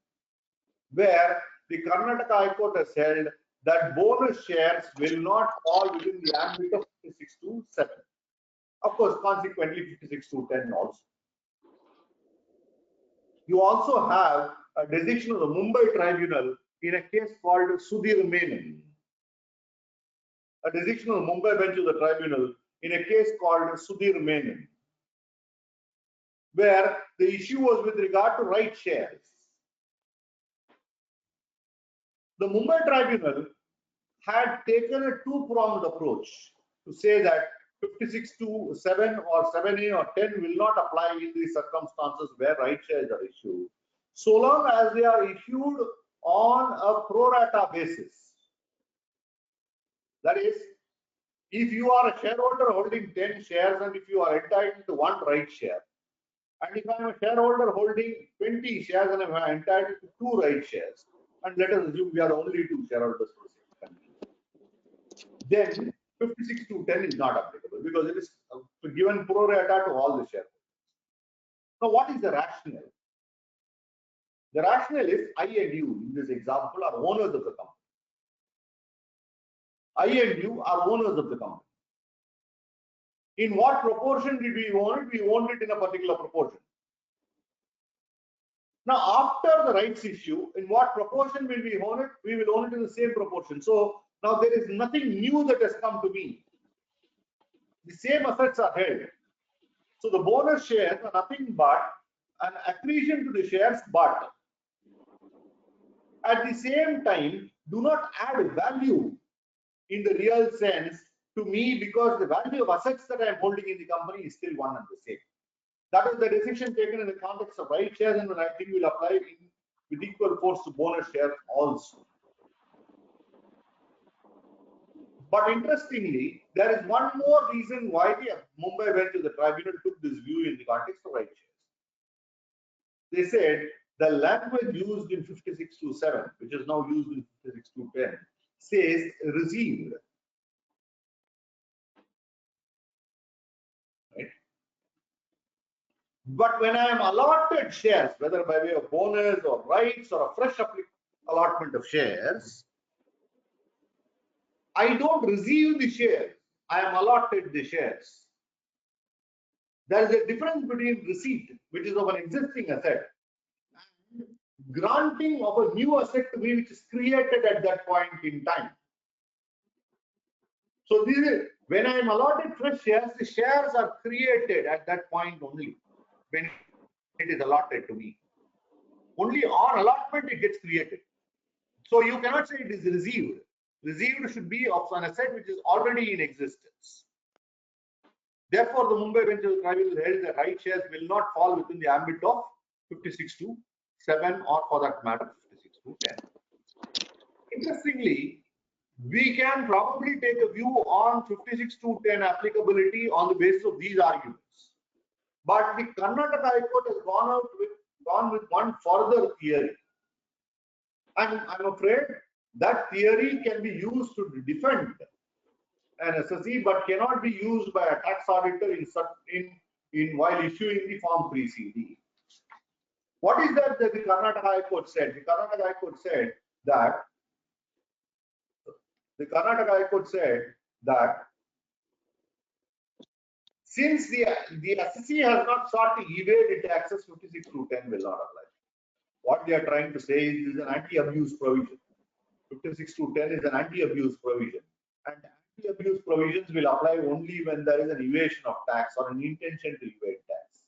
where the Karnataka High Court has held that bonus shares will not fall within the ambit of 56 to 7. Of course, consequently 56 to 10 also. You also have a decision of the Mumbai Tribunal in a case called Sudhir Menon. A decision of the Mumbai bench of the tribunal in a case called Sudhir Menon, where the issue was with regard to right shares. The Mumbai Tribunal had taken a two-pronged approach to say that 56 to 7 or 7A or 10 will not apply in these circumstances where right shares are issued, so long as they are issued on a pro rata basis. That is, if you are a shareholder holding 10 shares and if you are entitled to 1 right share, and if I am a shareholder holding 20 shares and I am entitled to 2 right shares, and let us assume we are only 2 shareholders for the sake, then 56 to 10 is not applicable because it is given pro rata to all the shareholders. Now, what is the rationale? The rationale is I and you in this example are owners of the company. I and you are owners of the company. In what proportion did we own it? We owned it in a particular proportion. Now, after the rights issue, in what proportion will we own it? We will own it in the same proportion. So now there is nothing new that has come to me. The same assets are held. So the bonus shares are nothing but an accretion to the shares, but at the same time do not add value in the real sense to me, because the value of assets that I am holding in the company is still one and the same. That is the decision taken in the context of right shares, and I think will apply with equal force to bonus shares also. But interestingly, there is one more reason why the Mumbai bench of the tribunal took this view in the context of right shares. They said the language used in 56 to 7, which is now used in 56 to 10, says received. Right? But when I am allotted shares, whether by way of bonus or rights or a fresh allotment of shares, I don't receive the shares, I am allotted the shares. There is a difference between receipt, which is of an existing asset, and granting of a new asset to me, which is created at that point in time. So this is, when I am allotted fresh shares, the shares are created at that point only. When it is allotted to me. Only on allotment it gets created. So you cannot say it is received. Received should be of an asset which is already in existence. Therefore, the Mumbai Bench of Tribunal held that right shares will not fall within the ambit of 56(2)(7) or for that matter 56(2)(10). Interestingly, we can probably take a view on 56(2)(10) applicability on the basis of these arguments. But the Karnataka High Court has gone with one further theory. And I'm afraid that theory can be used to defend an SSE, but cannot be used by a tax auditor in while issuing the Form 3CD. What is that the Karnataka High Court said? The Karnataka High Court said that since the SSE has not sought to evade taxes, 56(2)(10) will not apply. What they are trying to say is this is an anti-abuse provision. 56(2)(10) is an anti-abuse provision, and anti-abuse provisions will apply only when there is an evasion of tax or an intention to evade tax.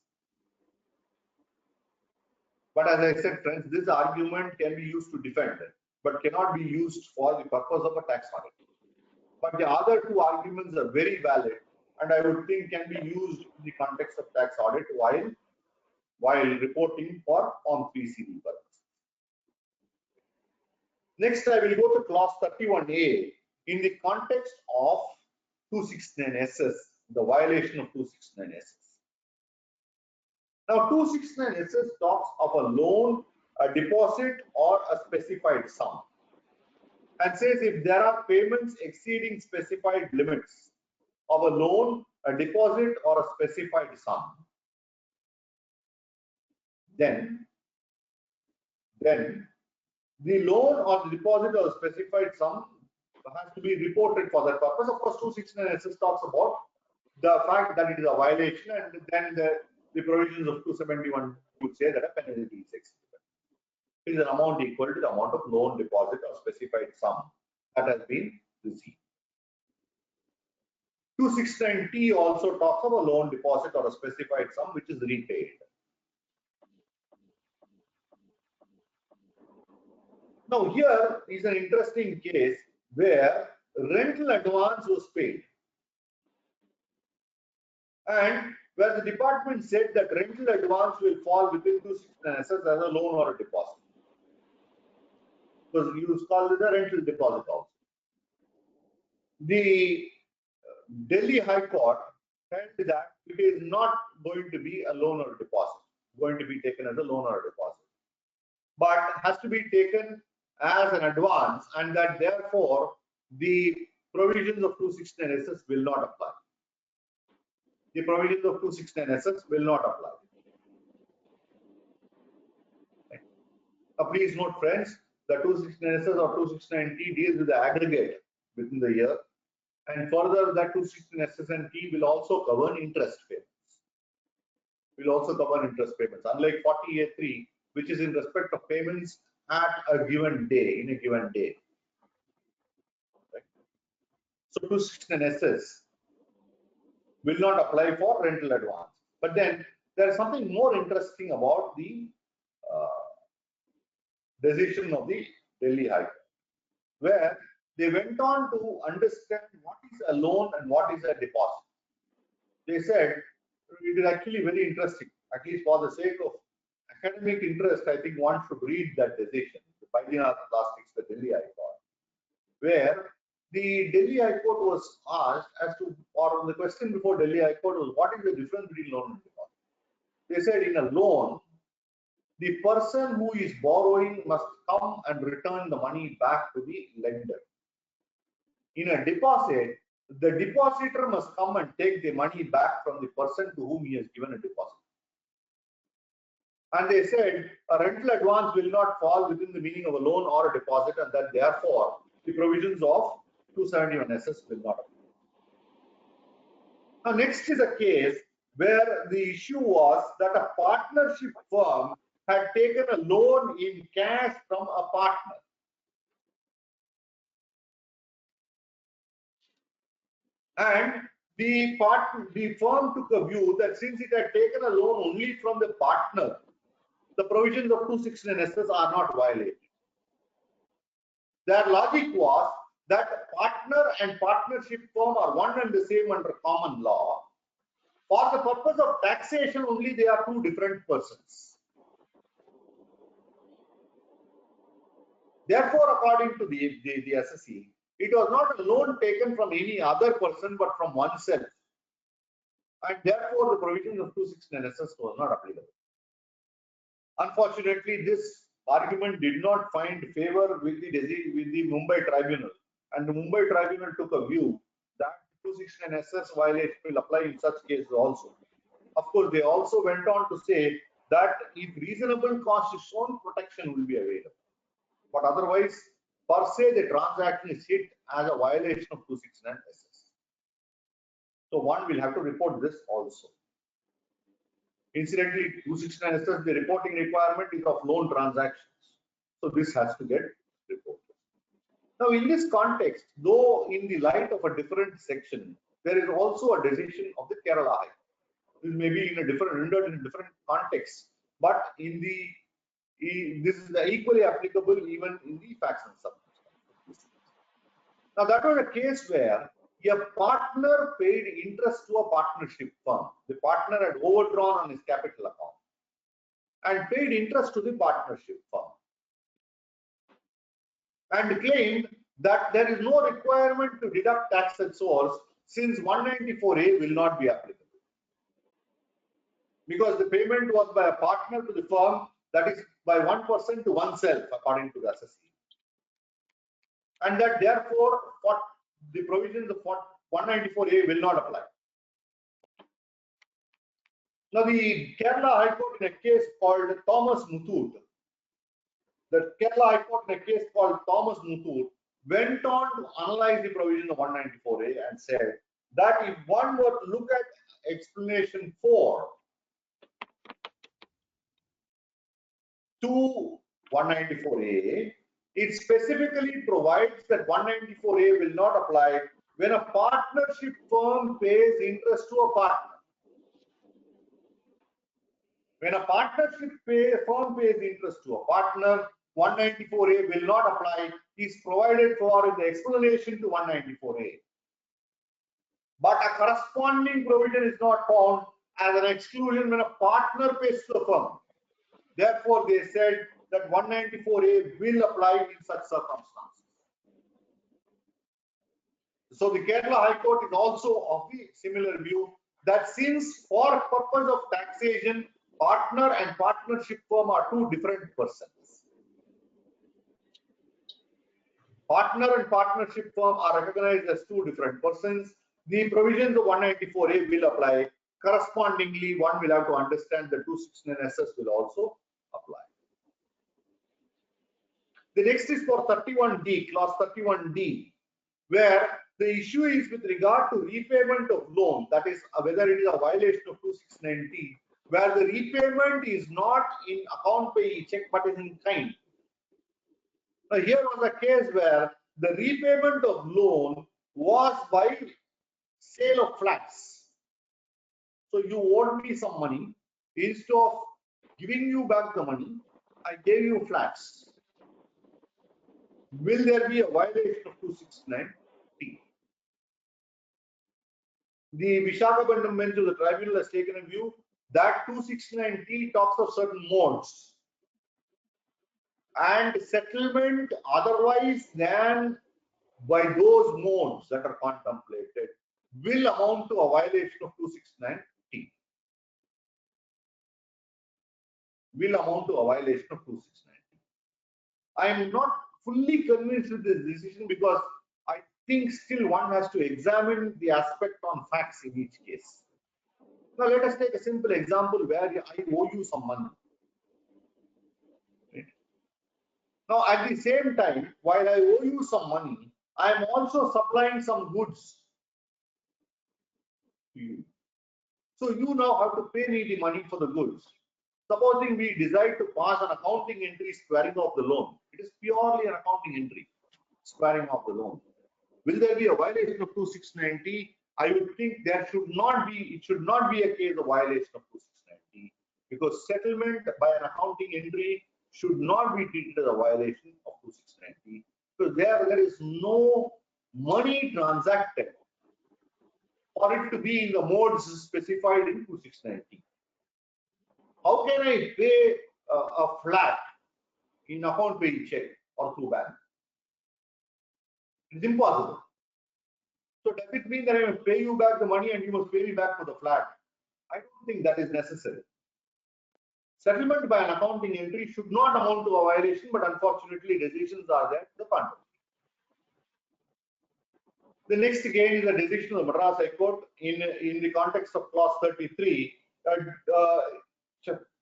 But as I said, friends, this argument can be used to defend, but cannot be used for the purpose of a tax audit. But the other two arguments are very valid, and I would think can be used in the context of tax audit while reporting for Form 3CD purposes. Next, I will go to clause 31A in the context of 269SS, the violation of 269SS. Now, 269SS talks of a loan, a deposit, or a specified sum, and says if there are payments exceeding specified limits of a loan, a deposit, or a specified sum, then the loan or the deposit or the specified sum has to be reported for that purpose. Of course, 269SS talks about the fact that it is a violation, and then the provisions of 271 would say that a penalty is executed. It is an amount equal to the amount of loan, deposit, or specified sum that has been received. 269T also talks of a loan, deposit, or a specified sum which is repaid. Now, here is an interesting case where rental advance was paid, and where the department said that rental advance will fall within 269SS as a loan or a deposit. Because you call it a rental deposit also. The Delhi High Court held that it is not going to be a loan or a deposit, going to be taken as a loan or a deposit, but has to be taken as an advance, and that therefore the provisions of 269SS will not apply. The provisions of 269SS will not apply. Please note, friends, the 269SS or 269T deals with the aggregate within the year, and further that 269SS and T will also cover interest payments. Unlike 40A3, which is in respect of payments at a given day, in a given day. Right? So 269SS will not apply for rental advance. But then there is something more interesting about the decision of the Delhi High Court, where they went on to understand what is a loan and what is a deposit. They said it is actually very interesting, at least for the sake of academic interest, I think one should read that decision, the Baidyanath Plastics, the Delhi High Court, where the Delhi High Court was asked as to, or the question before Delhi High Court was, what is the difference between loan and deposit? They said in a loan, the person who is borrowing must come and return the money back to the lender. In a deposit, the depositor must come and take the money back from the person to whom he has given a deposit. And they said a rental advance will not fall within the meaning of a loan or a deposit, and that therefore the provisions of 271SS will not apply. Now, next is a case where the issue was that a partnership firm had taken a loan in cash from a partner. And The firm took a view that since it had taken a loan only from the partner, the provisions of 269SS are not violated. Their logic was that partner and partnership firm are one and the same under common law. For the purpose of taxation only, they are two different persons. Therefore, according to the assessee, it was not a loan taken from any other person but from oneself. And therefore, the provisions of 269SS was not applicable. Unfortunately, this argument did not find favor with the Mumbai tribunal, and the Mumbai tribunal took a view that 269SS violation will apply in such cases also. Of course, they also went on to say that if reasonable cost is shown, protection will be available. But otherwise, per se, the transaction is hit as a violation of 269SS. So one will have to report this also. Incidentally, 269SS, the reporting requirement is of loan transactions. So this has to get reported. Now, in this context, though in the light of a different section, there is also a decision of the Kerala High Court. This may be in a different context, but this is equally applicable even in the facts and circumstances. Now, that was a case where a partner paid interest to a partnership firm. The partner had overdrawn on his capital account and paid interest to the partnership firm and claimed that there is no requirement to deduct tax at source since 194A will not be applicable. Because the payment was by a partner to the firm, that is by one person to oneself, according to the assessee. And that therefore, what the provisions of 194A will not apply. Now, the Kerala High Court in a case called Thomas Muthoot, went on to analyze the provision of 194A and said that if one were to look at explanation 4 to 194A, it specifically provides that 194A will not apply when a partnership firm pays interest to a partner. When a partnership firm pays interest to a partner, 194A will not apply, is provided for in the explanation to 194A. But a corresponding provision is not found as an exclusion when a partner pays to a firm. Therefore, they said that 194A will apply in such circumstances. So the Kerala High Court is also of the similar view that since for purpose of taxation, partner and partnership firm are two different persons. Partner and partnership firm are recognized as two different persons. The provisions of 194A will apply. Correspondingly, one will have to understand the 269SS will also apply. The next is for 31D, clause 31D, where the issue is with regard to repayment of loan, that is whether it is a violation of 269D, where the repayment is not in account payee check but is in kind. Now, here was a case where the repayment of loan was by sale of flats. So you owed me some money. Instead of giving you back the money, I gave you flats. Will there be a violation of 269D? The Visakhapatnam bench of the tribunal has taken a view that 269D talks of certain modes and settlement otherwise than by those modes that are contemplated will amount to a violation of 269D. Will amount to a violation of 269D. I am not fully convinced with this decision because I think still one has to examine the aspect on facts in each case. Now let us take a simple example where I owe you some money. Right? Now at the same time, while I owe you some money, I am also supplying some goods to you. So you now have to pay me the money for the goods. Supposing we decide to pass an accounting entry squaring off the loan. It is purely an accounting entry, squaring off the loan. Will there be a violation of 269D? I would think it should not be a case of violation of 2690, because settlement by an accounting entry should not be treated as a violation of 2690, because there is no money transacted for it to be in the modes specified in 2690. How can I pay a flat in account paying check or through bank? It's impossible. So does it mean that I must pay you back the money and you must pay me back for the flat? I don't think that is necessary. Settlement by an accounting entry should not amount to a violation, but unfortunately decisions are there to the contrary. The next again is a decision of the Madras High Court in the context of clause 33,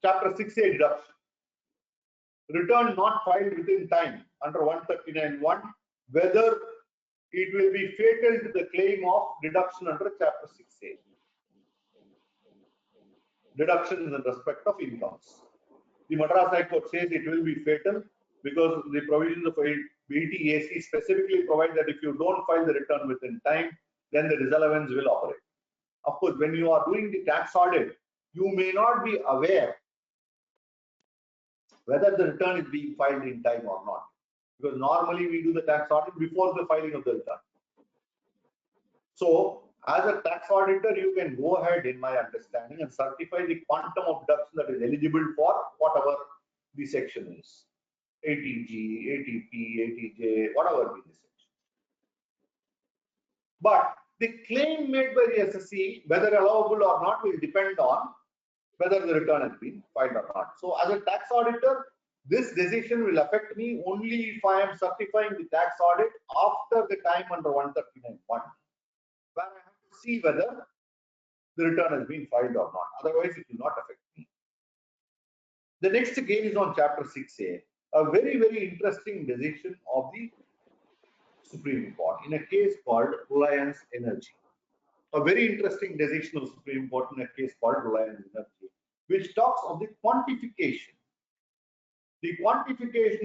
chapter 6A deduction. Return not filed within time under 139(1), whether it will be fatal to the claim of deduction under chapter 6A. Deductions in respect of incomes. The Madras High Court says it will be fatal because the provisions of 80AC specifically provide that if you don't file the return within time, then the disallowance will operate. Of course, when you are doing the tax audit, you may not be aware whether the return is being filed in time or not, because normally we do the tax audit before the filing of the return. So, as a tax auditor, you can go ahead, in my understanding, and certify the quantum of deduction that is eligible for whatever the section is. 80G, 80P, 80J, whatever be the section. But the claim made by the SSC, whether allowable or not, will depend on whether the return has been filed or not. So as a tax auditor, this decision will affect me only if I am certifying the tax audit after the time under 139(1), where I have to see whether the return has been filed or not. Otherwise, it will not affect me. The next again is on chapter 6A, a very, very interesting decision of the Supreme Court in a case called Reliance Energy. A very interesting decision of the Supreme Court in a case called Reliance Energy, which talks of the quantification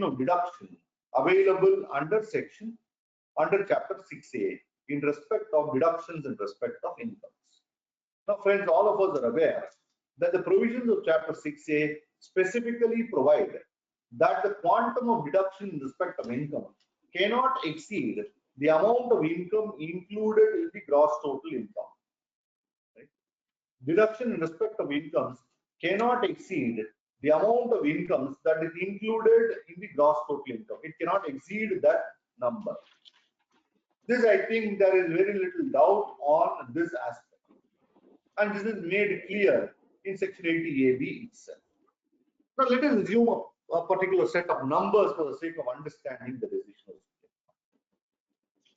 of deduction available under chapter 6A in respect of deductions in respect of incomes. Now, friends, all of us are aware that the provisions of chapter 6A specifically provide that the quantum of deduction in respect of income cannot exceed the amount of income included in the gross total income. Right? Deduction in respect of incomes cannot exceed the amount of incomes that is included in the gross total income. It cannot exceed that number. This, I think, there is very little doubt on this aspect. And this is made clear in section 80AB itself. Now, let us assume a particular set of numbers for the sake of understanding the decision.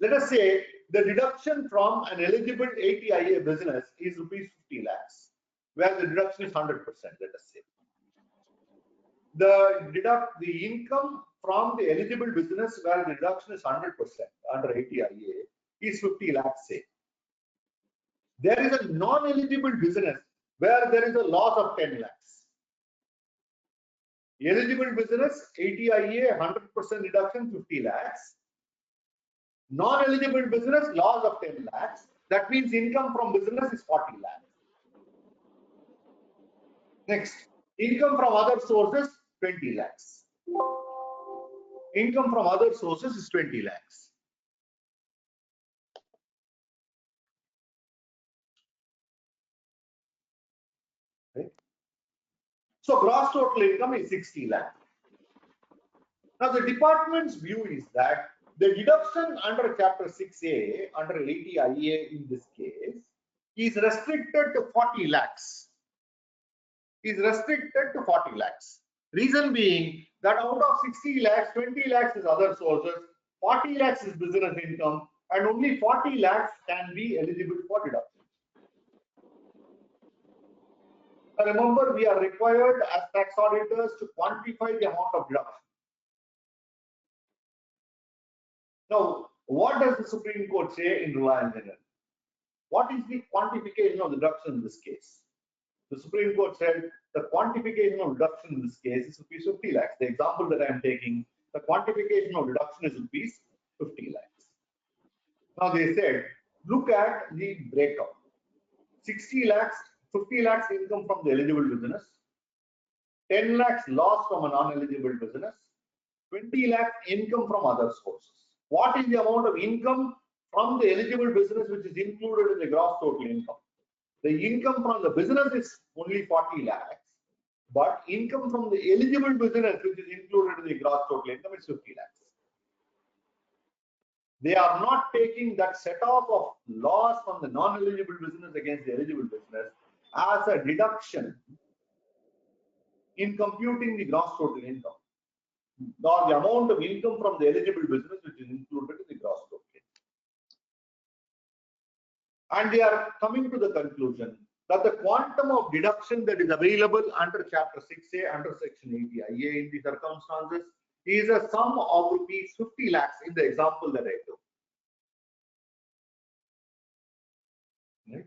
Let us say the deduction from an eligible 80IA business is rupees 50 lakhs, where the deduction is 100%, let us say. The income from the eligible business where the deduction is 100% under 80IA is 50 lakhs, say. There is a non-eligible business where there is a loss of 10 lakhs. Eligible business, 80IA, 100% deduction, 50 lakhs. Non-eligible business, loss of 10 lakhs. That means income from business is 40 lakhs. Next, income from other sources, 20 lakhs. Income from other sources is 20 lakhs. Right? So gross total income is 60 lakhs. Now the department's view is that the deduction under chapter 6A, under 80IA in this case, is restricted to 40 lakhs. Reason being that out of 60 lakhs, 20 lakhs is other sources, 40 lakhs is business income, and only 40 lakhs can be eligible for deduction. Now remember, we are required as tax auditors to quantify the amount of deduction. Now, what does the Supreme Court say in Reliance Energy? What is the quantification of deduction in this case? The Supreme Court said the quantification of deduction in this case is rupees 50 lakhs. The example that I am taking, the quantification of deduction is rupees 50 lakhs. Now they said Look at the breakup. 60 lakhs, 50 lakhs income from the eligible business, 10 lakhs loss from a non-eligible business, 20 lakhs income from other sources. What is the amount of income from the eligible business which is included in the gross total income? The income from the business is only 40 lakhs, but income from the eligible business which is included in the gross total income is 50 lakhs. They are not taking that set off of loss from the non-eligible business against the eligible business as a deduction in computing the gross total income, or the amount of income from the eligible business which is included in the gross total income. And they are coming to the conclusion that the quantum of deduction that is available under Chapter 6A, under Section 80IA in the circumstances is a sum of rupees 50 lakhs in the example that I took. Right?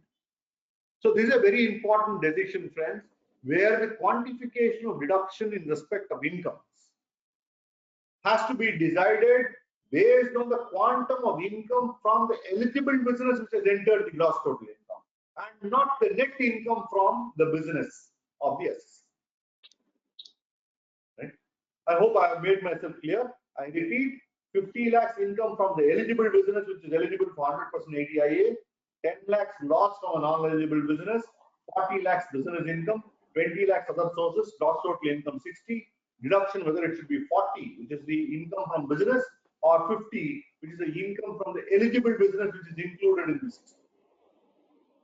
So this is a very important decision, friends, where the quantification of deduction in respect of incomes has to be decided based on the quantum of income from the eligible business which has entered the gross total income, and not the net income from the business of the assessee. Right? I hope I have made myself clear. I repeat, 50 lakhs income from the eligible business which is eligible for 100% 80IA, 10 lakhs loss from a non-eligible business, 40 lakhs business income, 20 lakhs other sources, gross total income 60, deduction whether it should be 40, which is the income from business, or 50, which is the income from the eligible business which is included in this.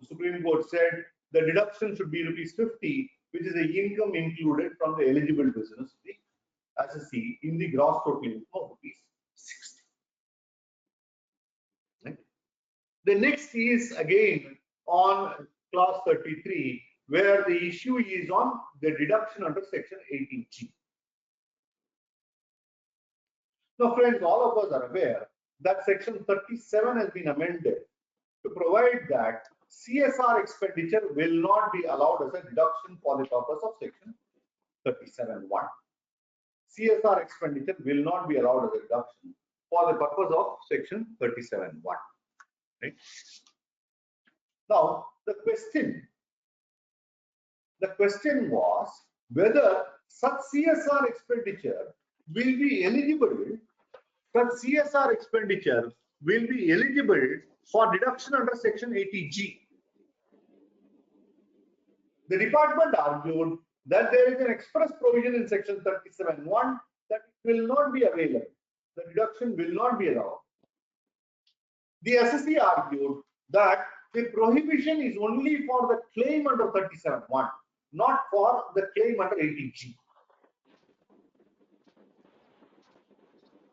The Supreme Court said the deduction should be rupees 50, which is the income included from the eligible business, the assessee, in the gross total income of rupees 60. Right? The next is again on clause 33, where the issue is on the deduction under Section 80G. Now, friends, all of us are aware that Section 37 has been amended to provide that CSR expenditure will not be allowed as a deduction for the purpose of Section 37(1). CSR expenditure will not be allowed as a deduction for the purpose of Section 37(1). Right? Now, the question was whether such CSR expenditure will be eligible. Such CSR expenditure will be eligible for deduction under Section 80G. The department argued that there is an express provision in Section 37(1) that it will not be available. The deduction will not be allowed. The assessee argued that the prohibition is only for the claim under 37(1), not for the claim under 80G.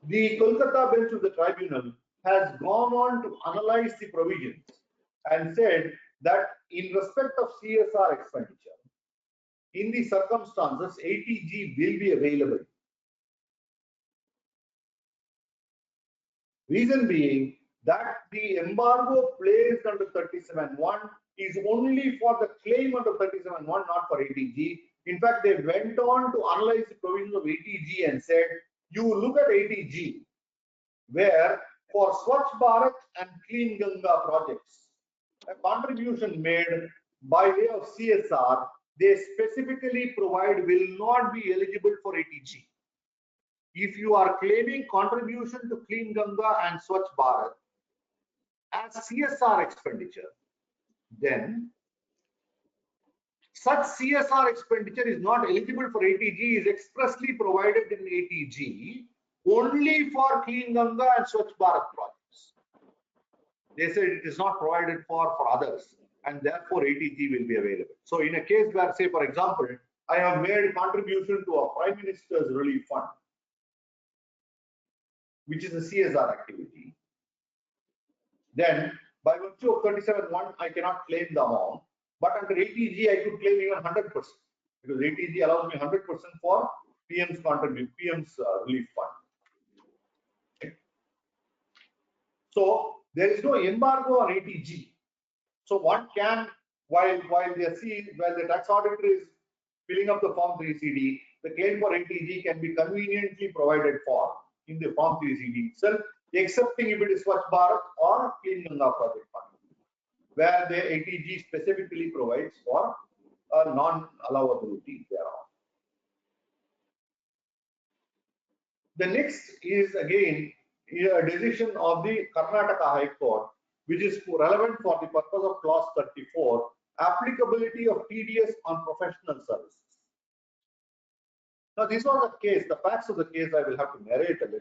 The Kolkata bench of the tribunal has gone on to analyze the provisions and said that in respect of CSR expenditure, in the circumstances, 80G will be available. Reason being that the embargo placed under 37(1) is only for the claim under 37(1), not for 80G. In fact, they went on to analyze the provisions of 80G and said, you look at 80G, where for Swachh Bharat and Clean Ganga projects, a contribution made by way of CSR, they specifically provide will not be eligible for 80G. If you are claiming contribution to Clean Ganga and Swachh Bharat as CSR expenditure, then such CSR expenditure is not eligible for 80G, is expressly provided in 80G only for Clean Ganga and Swachh Bharat projects. They said it is not provided for others, and therefore 80G will be available. So in a case where, say for example, I have made a contribution to a Prime Minister's Relief Fund, which is a CSR activity, then by virtue of 37(1), I cannot claim the amount. But under 80G, I could claim even 100%, because 80G allows me 100% for PM's relief fund. Okay. So there is no embargo on 80G. So one can, while the tax auditor is filling up the Form 3CD, the claim for 80G can be conveniently provided for in the Form 3CD itself, excepting if it is Swachh Bharat or Clean Ganga project fund. where the ATG specifically provides for a non-allowability thereof. The next is again a decision of the Karnataka High Court, which is relevant for the purpose of clause 34, applicability of TDS on professional services. Now, this was the case, the facts of the case I will have to narrate a little.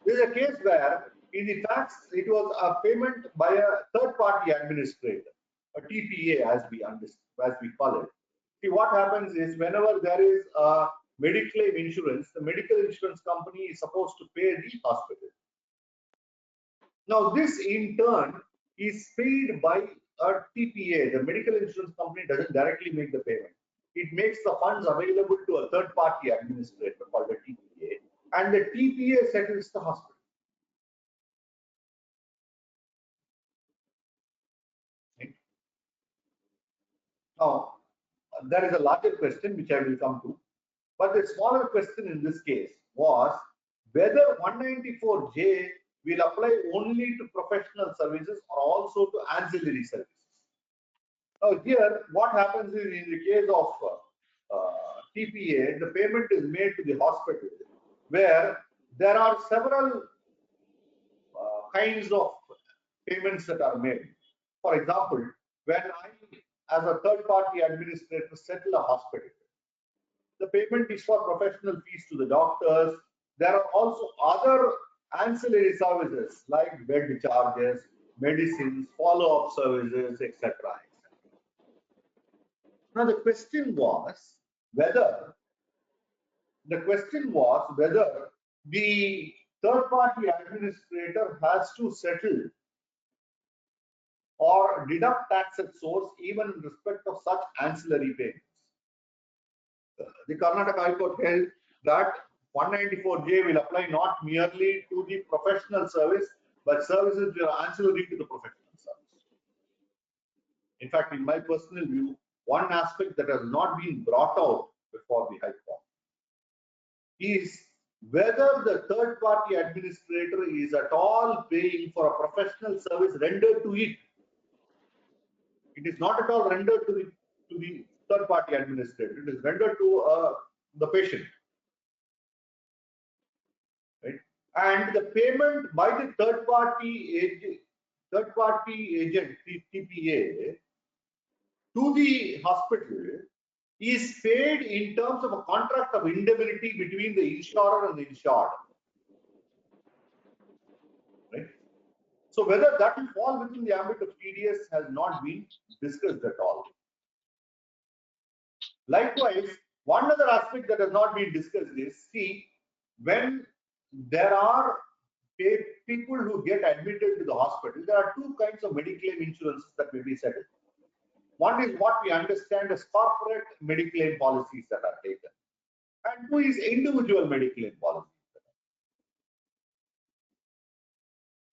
This is a case where, in the facts, it was a payment by a third-party administrator, a TPA as we call it. See, what happens is whenever there is a Mediclaim insurance, the medical insurance company is supposed to pay the hospital. Now, this in turn is paid by a TPA. The medical insurance company doesn't directly make the payment. It makes the funds available to a third-party administrator called a TPA, and the TPA settles the hospital. Okay. Now, there is a larger question which I will come to, but the smaller question in this case was whether 194J will apply only to professional services or also to ancillary services. Now, here, what happens is in the case of TPA, the payment is made to the hospital, where there are several kinds of payments that are made. For example, when I, as a third-party administrator, settle a hospital, the payment is for professional fees to the doctors. There are also other ancillary services like bed charges, medicines, follow-up services, etc. Now the question was whether the third-party administrator has to settle or deduct tax at source even in respect of such ancillary payments. The Karnataka High Court held that 194J will apply not merely to the professional service, but services which are ancillary to the professional service. In fact, in my personal view, one aspect that has not been brought out before the High Court is whether the third-party administrator is at all paying for a professional service rendered to it. It is not at all rendered to the third-party administrator. It is rendered to the patient. Right? And the payment by the third-party agent, TPA, to the hospital is paid in terms of a contract of indemnity between the insurer and the insured. Right? So whether that will fall within the ambit of TDS has not been discussed at all. Likewise, one other aspect that has not been discussed is, see, when there are people who get admitted to the hospital, there are two kinds of Mediclaim insurances that may be settled. One is what we understand as corporate Mediclaim policies that are taken, and two is individual Mediclaim policies.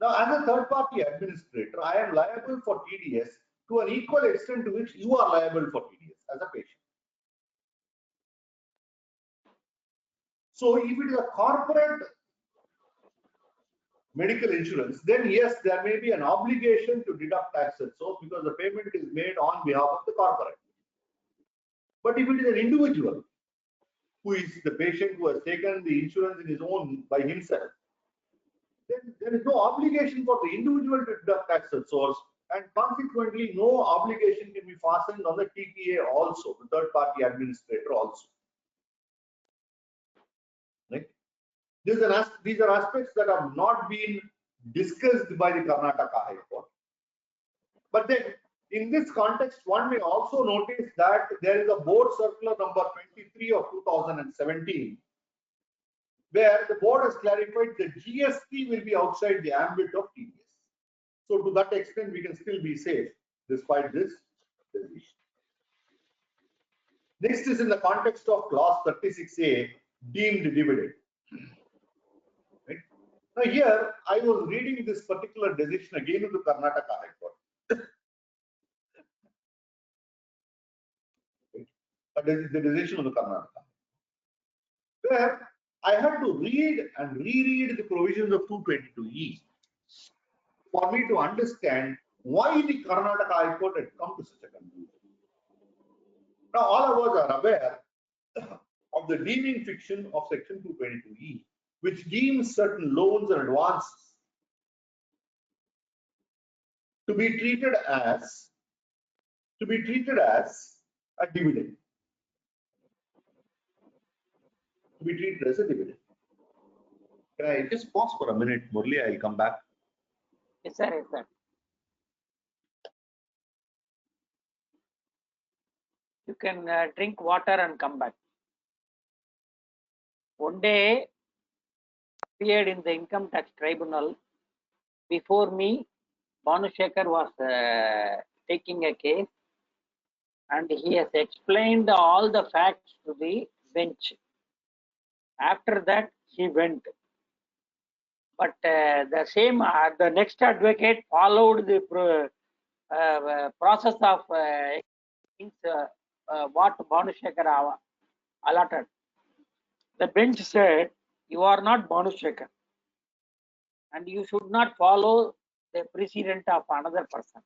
Now, as a third-party administrator, I am liable for TDS to an equal extent to which you are liable for TDS as a patient. So, if it is a corporate medical insurance, then yes, there may be an obligation to deduct tax at source because the payment is made on behalf of the corporate. But if it is an individual who is the patient who has taken the insurance in his own by himself, then there is no obligation for the individual to deduct tax at source, and consequently no obligation can be fastened on the TPA also, the third party administrator also. Right? These are aspects that have not been discussed by the Karnataka High Court. But then, in this context, one may also notice that there is a board circular number 23 of 2017, where the board has clarified that GST will be outside the ambit of TDS. So, to that extent, we can still be safe despite this decision. Next is in the context of clause 36A, deemed dividend. Right? Now here, I was reading this particular decision again of the Karnataka High Court. But this is the decision of the Karnataka, where I had to read and reread the provisions of 222E for me to understand why the Karnataka High Court had come to such a conclusion. Now, all of us are aware of the deeming fiction of Section 222E, which deems certain loans and advances to be treated as a dividend. To be treated as a dividend. Can I just pause for a minute, Murli? I'll come back. Yes, sir. Yes, sir. You can drink water and come back. One day, appeared in the income tax tribunal. Before me, Bhanu Shekhar was taking a case, and he has explained all the facts to the bench. After that, he went. But the next advocate followed the process of what Bhanu Shekhar allotted. The bench said, you are not Bhanu Shekhar, and you should not follow the precedent of another person.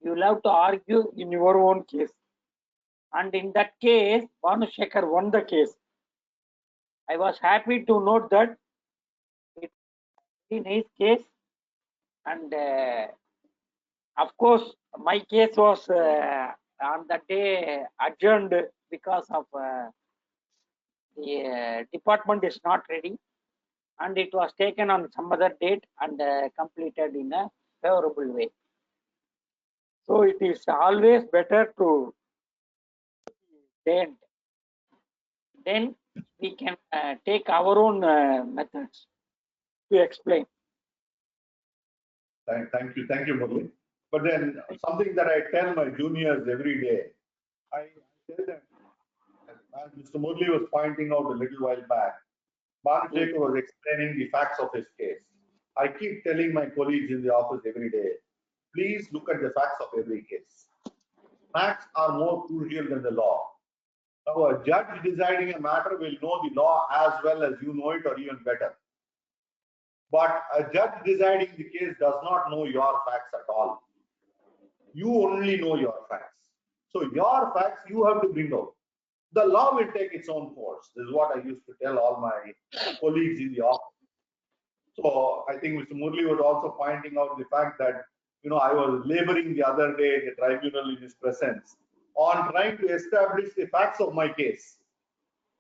You will have to argue in your own case. And in that case, Bhanu Shekhar won the case. I was happy to note that it's in his case, and of course, my case was on that day adjourned because of the department is not ready, and it was taken on some other date and completed in a favorable way. So it is always better to end. Then we can take our own methods to explain. Thank you, Murli. But then something that I tell my juniors every day, I tell them, as Mr. Murli was pointing out a little while back, Bhanu Shekhar was explaining the facts of his case. I keep telling my colleagues in the office every day, please look at the facts of every case. Facts are more crucial than the law. Now, a judge deciding a matter will know the law as well as you know it, or even better. But a judge deciding the case does not know your facts at all. You only know your facts. So your facts you have to bring out. The law will take its own course. This is what I used to tell all my colleagues in the office. So I think Mr. Murli was also pointing out the fact that, I was laboring the other day in the tribunal in his presence on trying to establish the facts of my case.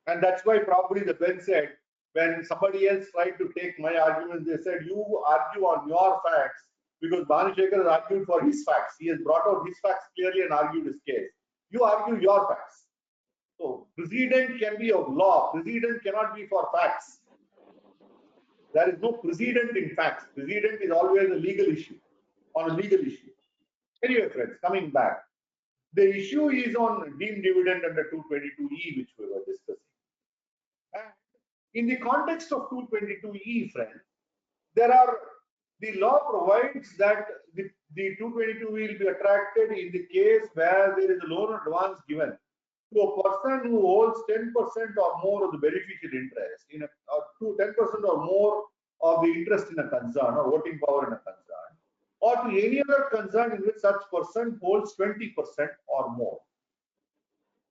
And that's why probably the bench said, when somebody else tried to take my arguments, they said, you argue on your facts, because Bhanu Shekhar has argued for his facts. He has brought out his facts clearly and argued his case. You argue your facts. So precedent can be of law. Precedent cannot be for facts. There is no precedent in facts. Precedent is always a legal issue, on a legal issue. Anyway, friends, coming back. The issue is on deemed dividend under 222E, which we were discussing. And in the context of 222E, friends, the law provides that the 222 will be attracted in the case where there is a loan advance given to a person who holds 10% or more of the beneficial interest to 10% or more of the interest in a concern or voting power in a concern, or to any other concern in which such person holds 20% or more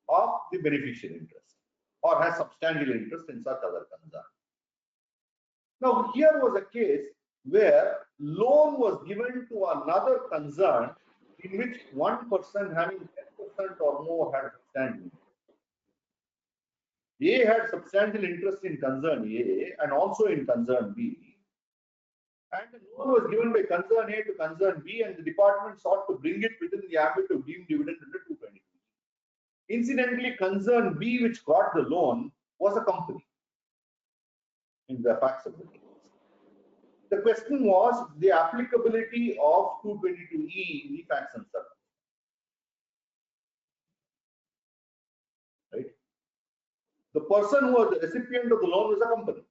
of the beneficial interest or has substantial interest in such other concern. Now, here was a case where loan was given to another concern in which one person having 10% or more had substantial interest. A had substantial interest in concern A and also in concern B. And the loan was given by concern A to concern B, and the department sought to bring it within the ambit of deemed dividend under 222. Incidentally, concern B, which got the loan, was a company in the facts of the case. The question was the applicability of 222E in the facts and circumstances. Right? The person who was the recipient of the loan was a company.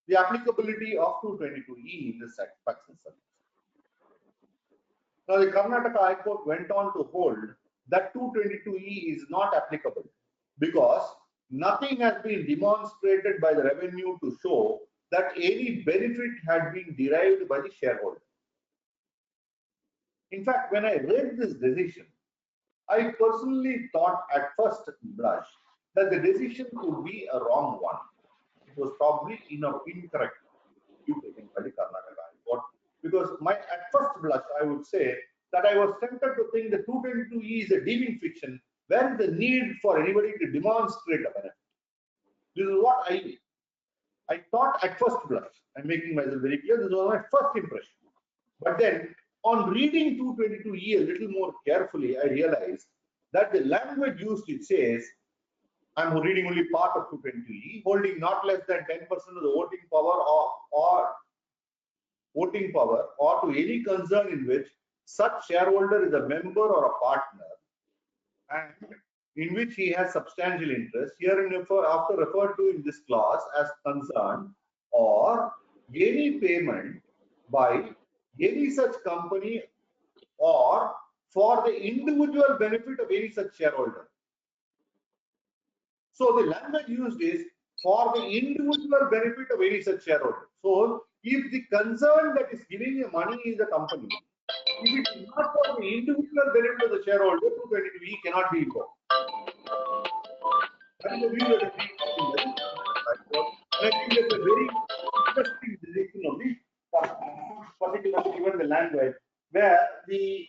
The applicability of 222E in this facts and circumstances. Now, the Karnataka High Court went on to hold that 222E is not applicable because nothing has been demonstrated by the revenue to show that any benefit had been derived by the shareholder. In fact, when I read this decision, I personally thought at first blush that the decision could be a wrong one. It was probably incorrect view taken by the Karnataka High Court. Because at first blush, I would say that I was tempted to think the 222E is a deeming fiction where is the need for anybody to demonstrate a benefit. This is what I thought at first blush. I'm making myself very clear. This was my first impression. But then on reading 222E a little more carefully, I realized that the language used, it says, I'm reading only part of 222E, holding not less than 10% of the voting power or to any concern in which such shareholder is a member or a partner and in which he has substantial interest, herein after referred to in this clause as concern, or any payment by any such company or for the individual benefit of any such shareholder. So the language used is for the individual benefit of any such shareholder. So if the concern that is giving you money is a company, if it is not for the individual benefit of the shareholder, 222E cannot be invoked. That is the view that is being taken by the court. And I think that's a very interesting decision of this, particularly given the language, where the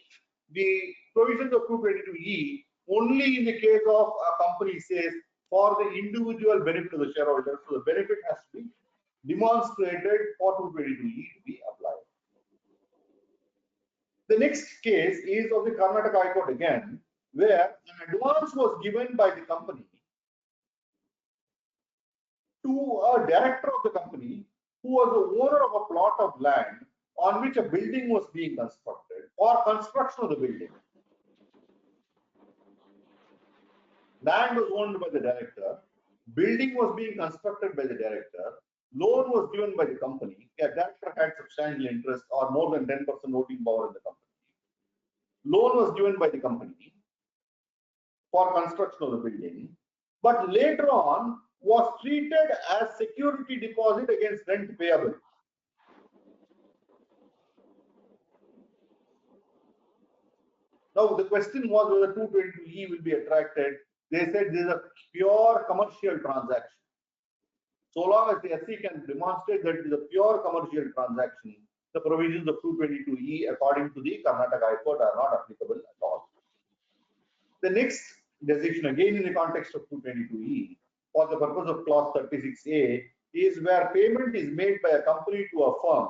provisions of 222E only in the case of a company says for the individual benefit of the shareholder. So the benefit has to be demonstrated for 222E to be applied. The next case is of the Karnataka High Court again, where an advance was given by the company to a director of the company who was the owner of a plot of land on which a building was being constructed or construction of the building. Land was owned by the director, building was being constructed by the director, loan was given by the company, a director had substantial interest or more than 10% voting power in the company. Loan was given by the company for construction of the building, but later on was treated as security deposit against rent payable. Now the question was whether 222E will be attracted. They said this is a pure commercial transaction. So long as the SC can demonstrate that it is a pure commercial transaction, the provisions of 222E according to the Karnataka High Court are not applicable at all. The next decision, again in the context of 222E, for the purpose of clause 36A, is where payment is made by a company to a firm,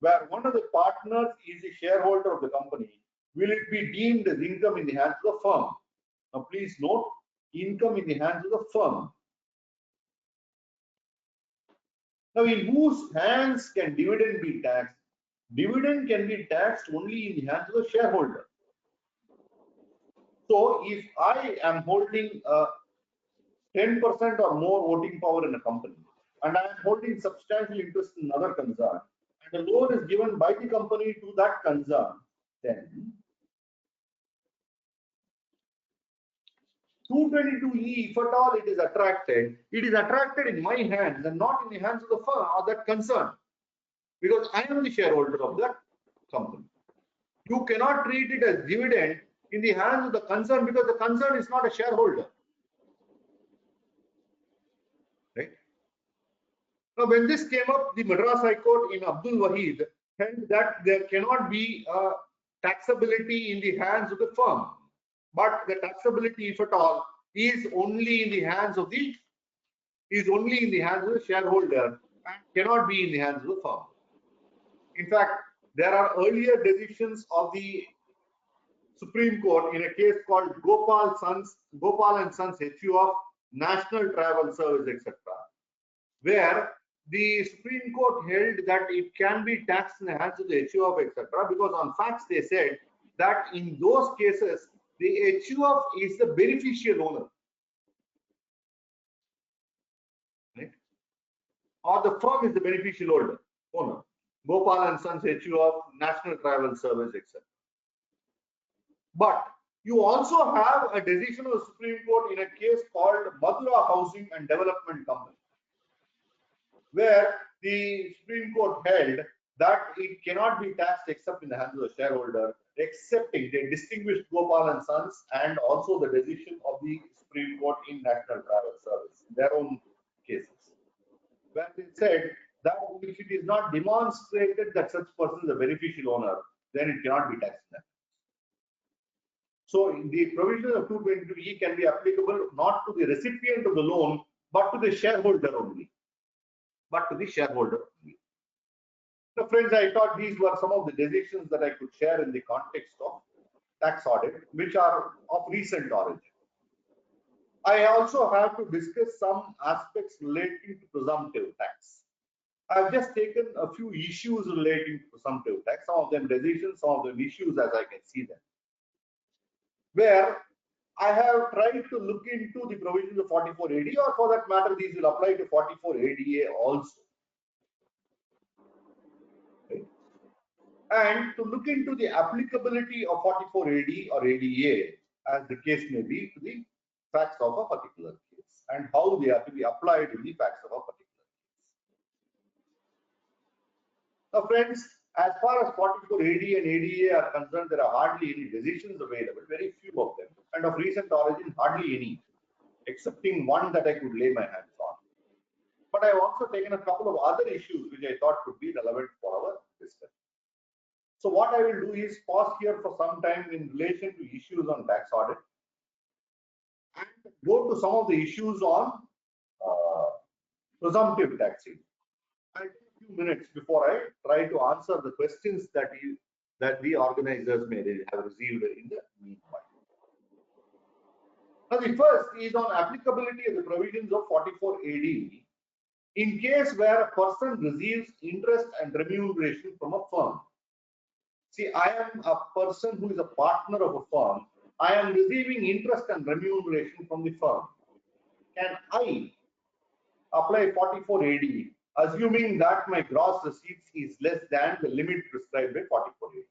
where one of the partners is the shareholder of the company. Will it be deemed as income in the hands of the firm? Now please note, income in the hands of the firm. Now in whose hands can dividend be taxed? Dividend can be taxed only in the hands of the shareholder. So if I am holding 10% or more voting power in a company and I am holding substantial interest in another concern and a loan is given by the company to that concern, then 222E, if at all it is attracted in my hands and not in the hands of the firm or that concern, because I am the shareholder of that company. You cannot treat it as dividend in the hands of the concern because the concern is not a shareholder. Right? Now, when this came up, the Madras High Court in Abdul Wahid held that there cannot be a taxability in the hands of the firm, but the taxability, if at all, is only in the hands of the shareholder and cannot be in the hands of the firm. In fact, there are earlier decisions of the Supreme Court in a case called Gopal and Sons HU of National Travel Service, etc., where the Supreme Court held that it can be taxed in the hands of the HU of, etc., because on facts they said that in those cases the HU of is the beneficial owner, right? Or the firm is the beneficial owner. Gopal and Sons HU of National Travel Service, etc. But you also have a decision of the Supreme Court in a case called Madura Housing and Development Company, where the Supreme Court held that it cannot be taxed except in the hands of the shareholder, accepting, they distinguished Gopal and Sons and also the decision of the Supreme Court in National Travel Service, their own cases, where they said that if it is not demonstrated that such person is a beneficial owner, then it cannot be taxed. So the provision of 222E can be applicable not to the recipient of the loan, but to the shareholder only. Now, friends, I thought these were some of the decisions that I could share in the context of tax audit, which are of recent origin. I also have to discuss some aspects relating to presumptive tax. I've just taken a few issues relating to presumptive tax, some of them decisions, some of them issues as I can see them, where I have tried to look into the provisions of 44AD, or for that matter, these will apply to 44ADA also. Right? And to look into the applicability of 44AD or ADA, as the case may be, to the facts of a particular case, and how they are to be applied in the facts of a particular case. Now, friends, as far as 44AD and ADA are concerned, there are hardly any decisions available, very few of them, and of recent origin, hardly any, excepting one that I could lay my hands on. But I have also taken a couple of other issues which I thought could be relevant for our discussion. So what I will do is pause here for some time in relation to issues on tax audit and go to some of the issues on presumptive taxing. I'll take a few minutes before I try to answer the questions that the organizers may have received in the meanwhile. Now, the first is on applicability of the provisions of 44AD in case where a person receives interest and remuneration from a firm. See, I am a person who is a partner of a firm. I am receiving interest and remuneration from the firm. Can I apply 44AD, assuming that my gross receipts is less than the limit prescribed by 44AD?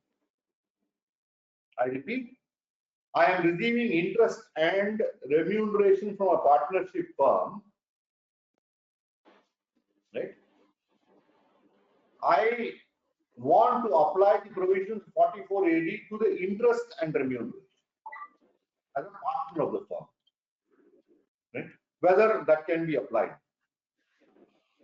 I repeat, I am receiving interest and remuneration from a partnership firm, right? I want to apply the provisions 44AD to the interest and remuneration as a partner of the firm, right? Whether that can be applied.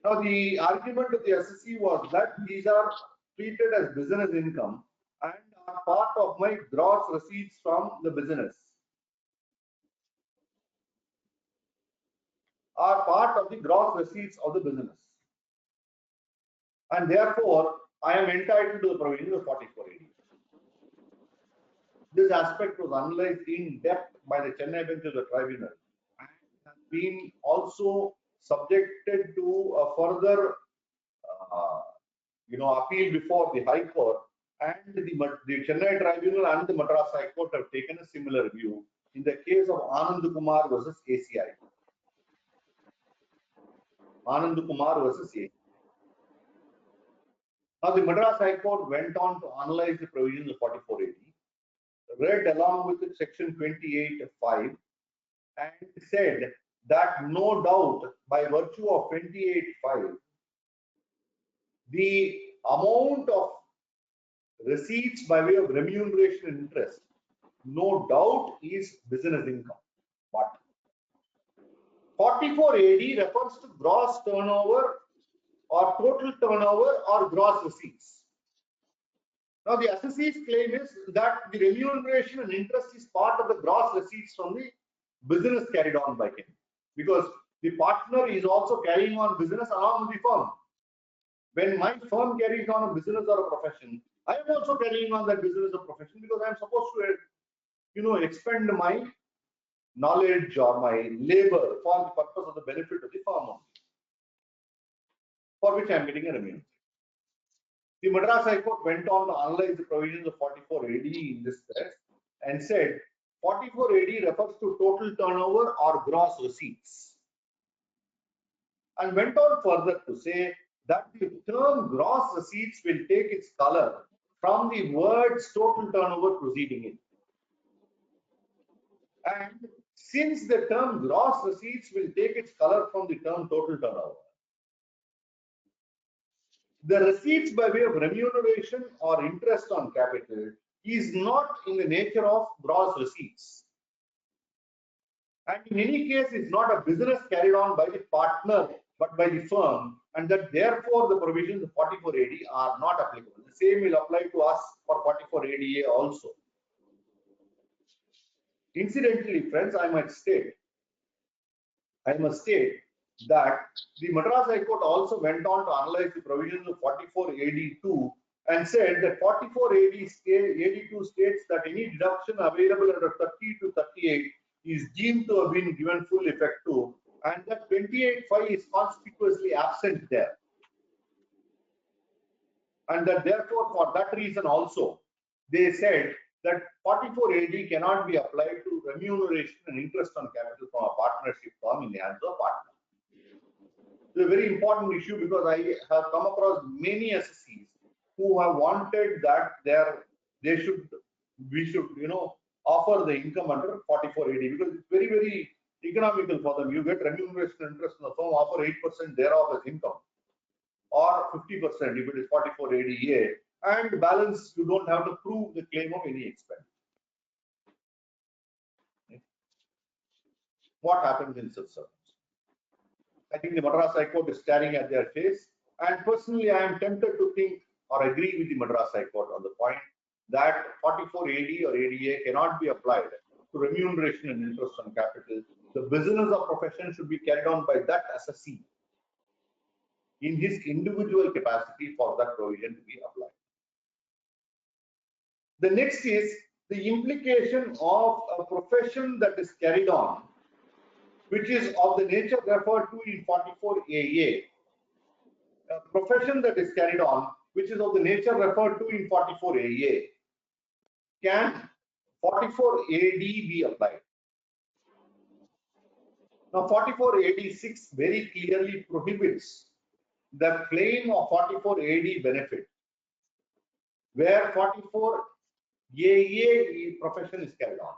Now, the argument of the SSC was that these are treated as business income and are part of my gross receipts from the business, are part of the gross receipts of the business, and therefore I am entitled to the provisions of 44AD. This aspect was analyzed in depth by the Chennai bench of the tribunal and has been also subjected to a further appeal before the High Court, and the Chennai tribunal and the Madras High Court have taken a similar view in the case of Anand Kumar versus ACI. Anand Kumar versus ACI. Now, the Madras High Court went on to analyze the provisions of 44AD, read along with it section 28(5), and said that no doubt by virtue of 28(5), the amount of receipts by way of remuneration and interest, no doubt is business income. But 44AD refers to gross turnover or total turnover or gross receipts. Now, the SSC's claim is that the remuneration and interest is part of the gross receipts from the business carried on by him, because the partner is also carrying on business along with the firm. When my firm carries on a business or a profession, I am also carrying on that business or profession because I am supposed to, expend my knowledge or my labor for the purpose of the benefit of the firm only, for which I am getting a remuneration. The Madras High Court went on to analyze the provisions of 44AD in this test and said 44AD refers to total turnover or gross receipts, and went on further to say that the term gross receipts will take its color from the words total turnover proceeding in. And since the term gross receipts will take its color from the term total turnover, the receipts by way of remuneration or interest on capital is not in the nature of gross receipts. And in any case, it's not a business carried on by the partner, but by the firm, and that therefore the provisions of 44AD are not applicable. The same will apply to us for 44ADA also. Incidentally, friends, I must state that the Madras High Court also went on to analyze the provisions of 44AD2 and said that 44AD2 states that any deduction available under 30 to 38 is deemed to have been given full effect to, and that 28(5) is conspicuously absent there. And that therefore, for that reason also, they said that 44AD cannot be applied to remuneration and interest on capital from a partnership firm in the hands of a partner. It's a very important issue because I have come across many assessees who have wanted that we should offer the income under 44AD because it's very, very economical for them. You get remuneration and interest on the firm, offer 8% thereof as income, or 50% if it is 44ADA, and balance you don't have to prove the claim of any expense. What happens in such circumstances? I think the Madras High Court is staring at their face, and personally I am tempted to think or agree with the Madras High Court on the point that 44AD or ADA cannot be applied to remuneration and interest on capital. The business or profession should be carried on by that assessee in his individual capacity for that provision to be applied. The next is the implication of a profession that is carried on, which is of the nature referred to in 44AA. A profession that is carried on, which is of the nature referred to in 44AA. Can 44AD be applied? Now, 44AD6 very clearly prohibits the claim of 44AD benefit, where 44AA profession is carried on.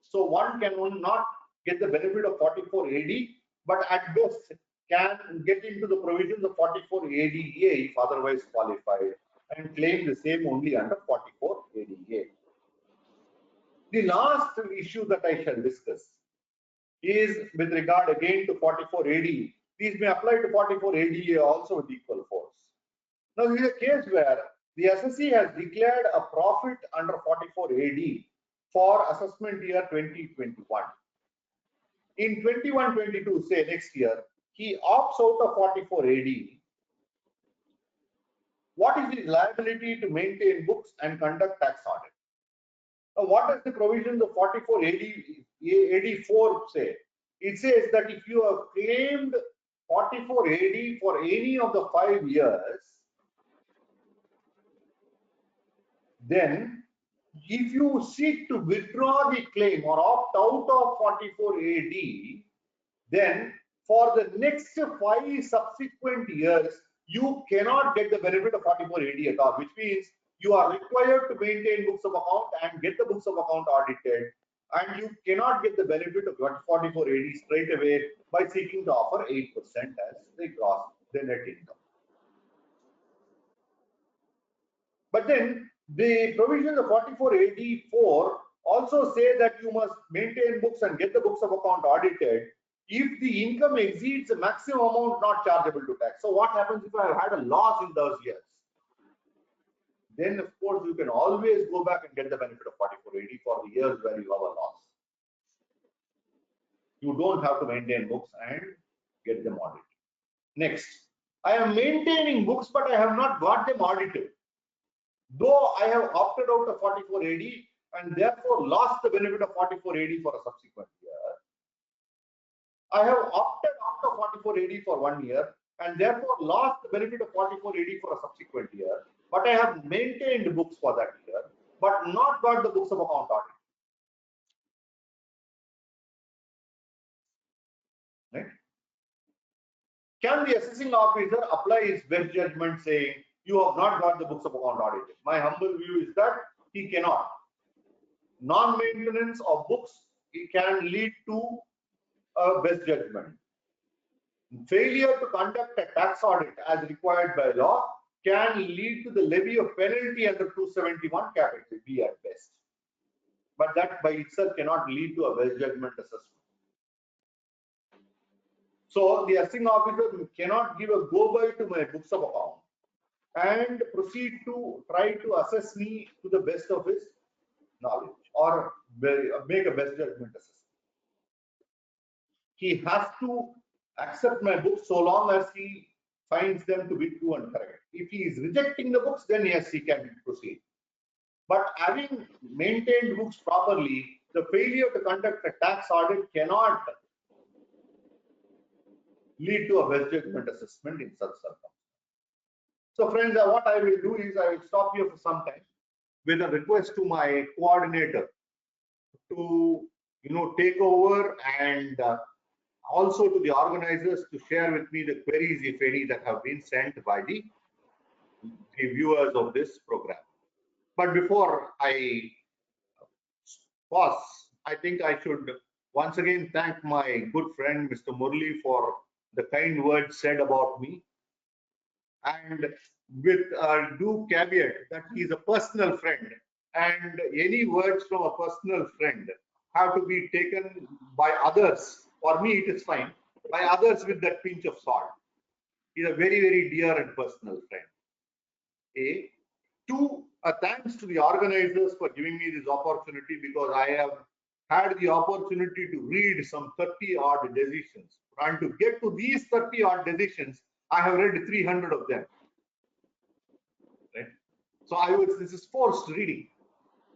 So one can not get the benefit of 44AD, but at best can get into the provisions of 44ADA if otherwise qualified, and claim the same only under 44ADA. The last issue that I shall discuss is with regard again to 44AD. These may apply to 44ADA also with equal force. Now, this is a case where the assessee has declared a profit under 44AD for assessment year 2021. In 21-22, say next year, he opts out of 44AD. What is his liability to maintain books and conduct tax audit? Now, what does the provisions of 44AD4 say? It says that if you have claimed 44AD for any of the 5 years, then if you seek to withdraw the claim or opt out of 44AD, then for the next 5 subsequent years, you cannot get the benefit of 44AD at all, which means you are required to maintain books of account and get the books of account audited, and you cannot get the benefit of 44AD straight away by seeking to offer 8% as the net income. But then the provisions of 44AD4 also say that you must maintain books and get the books of account audited if the income exceeds the maximum amount not chargeable to tax. So what happens if I have had a loss in those years? Then of course you can always go back and get the benefit of 44AD for the years where you have a loss. You don't have to maintain books and get them audited. Next, I am maintaining books, but I have not got them audited. Though I have opted out of 44AD and therefore lost the benefit of 44AD for a subsequent year. I have opted out of 44AD for 1 year and therefore lost the benefit of 44AD for a subsequent year. But I have maintained books for that year, but not got the books of account audit. Right? Can the assessing officer apply his best judgment saying, you have not got the books of account audited? My humble view is that he cannot. Non-maintenance of books, it can lead to a best judgment. Failure to conduct a tax audit as required by law can lead to the levy of penalty under 271 capital B at best. But that by itself cannot lead to a best judgment assessment. So the assessing officer cannot give a go-by to my books of account and proceed to try to assess me to the best of his knowledge or make a best judgment assessment. He has to accept my books so long as he finds them to be true and correct. If he is rejecting the books, then yes, he can proceed. But having maintained books properly, the failure to conduct a tax audit cannot lead to a best judgment assessment in such circumstances. So friends, what I will do is I will stop here for some time with a request to my coordinator to take over, and also to the organizers to share with me the queries, if any, that have been sent by the viewers of this program. But before I pause, I think I should once again thank my good friend Mr. Murli for the kind words said about me, and with a due caveat that he is a personal friend, and any words from a personal friend have to be taken by others. For me, it is fine. By others with that pinch of salt. He is a very, very dear and personal friend. A. Two, thanks to the organizers for giving me this opportunity, because I have had the opportunity to read some 30 odd decisions. And to get to these 30 odd decisions, I have read 300 of them. Right? So this is forced reading.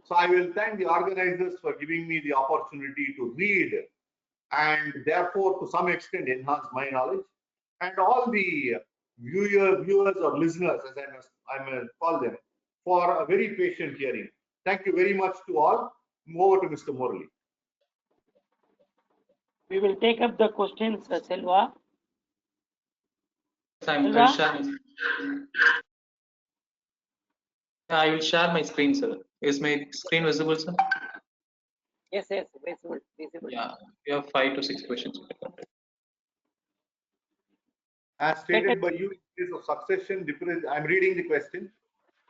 So I will thank the organizers for giving me the opportunity to read and therefore to some extent enhance my knowledge, and all the viewers or listeners, as I may call them, for a very patient hearing. Thank you very much to all. Over to Mr. Murli. We will take up the questions, Selva. I will share my screen, sir. Is my screen visible, sir? Yes, visible. Yeah, we have 5 to 6 questions. As stated by you, in case of succession, I'm reading the question.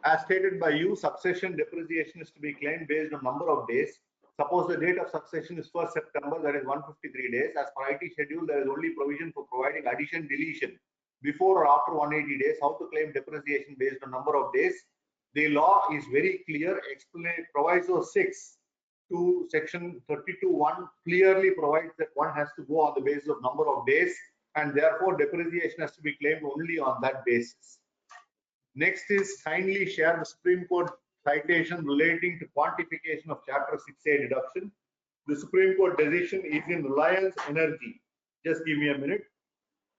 As stated by you, succession depreciation is to be claimed based on number of days. Suppose the date of succession is 1st September, that is 153 days. As per IT schedule, there is only provision for providing addition, deletion before or after 180 days. How to claim depreciation based on number of days? The law is very clear. Proviso 6 to section 32(1) clearly provides that one has to go on the basis of number of days, and therefore depreciation has to be claimed only on that basis. Next is kindly share the Supreme Court citation relating to quantification of Chapter 6A deduction. The Supreme Court decision is in Reliance Energy. Just give me a minute.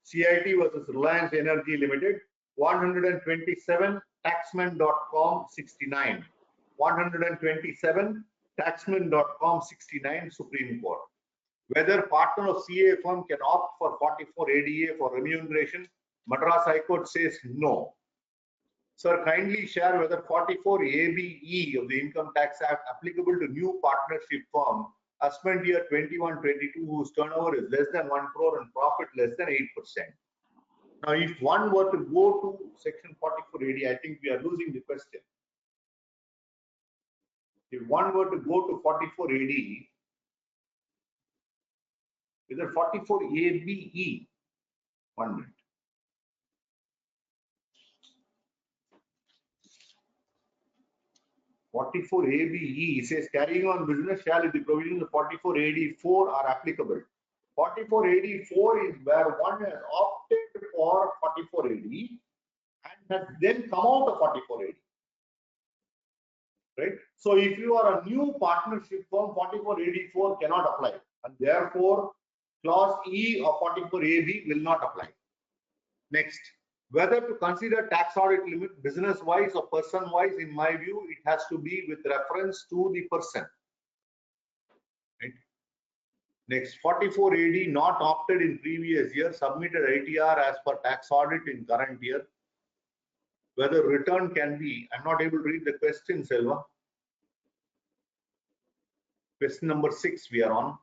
CIT versus Reliance Energy Limited, 127 taxman.com 69. 127 taxman.com 69 Supreme Court. Whether partner of CA firm can opt for 44 ADA for remuneration, Madras High Court says no. Sir, kindly share whether 44 ABE of the Income Tax Act applicable to new partnership firm assessment year 21-22 whose turnover is less than 1 crore and profit less than 8%. Now, if one were to go to section 44 AD, I think we are losing the question. If one were to go to 44 AD, is it 44 ABE? 1 minute. (44 ABE) says carrying on business shall, if the provisions of 44 AD4 are applicable. 44 AD4 is where one has opted for 44 AD and has then come out of 44 AD. Right? So if you are a new partnership firm, 44 AD4 cannot apply, and therefore clause E of 44 AB will not apply. Next, whether to consider tax audit limit business wise or person wise, in my view, it has to be with reference to the person. Right? Next, 44 AD not opted in previous year, submitted ITR as per tax audit in current year. Whether return can be, I'm not able to read the question, Selva. Question number 6 we are on.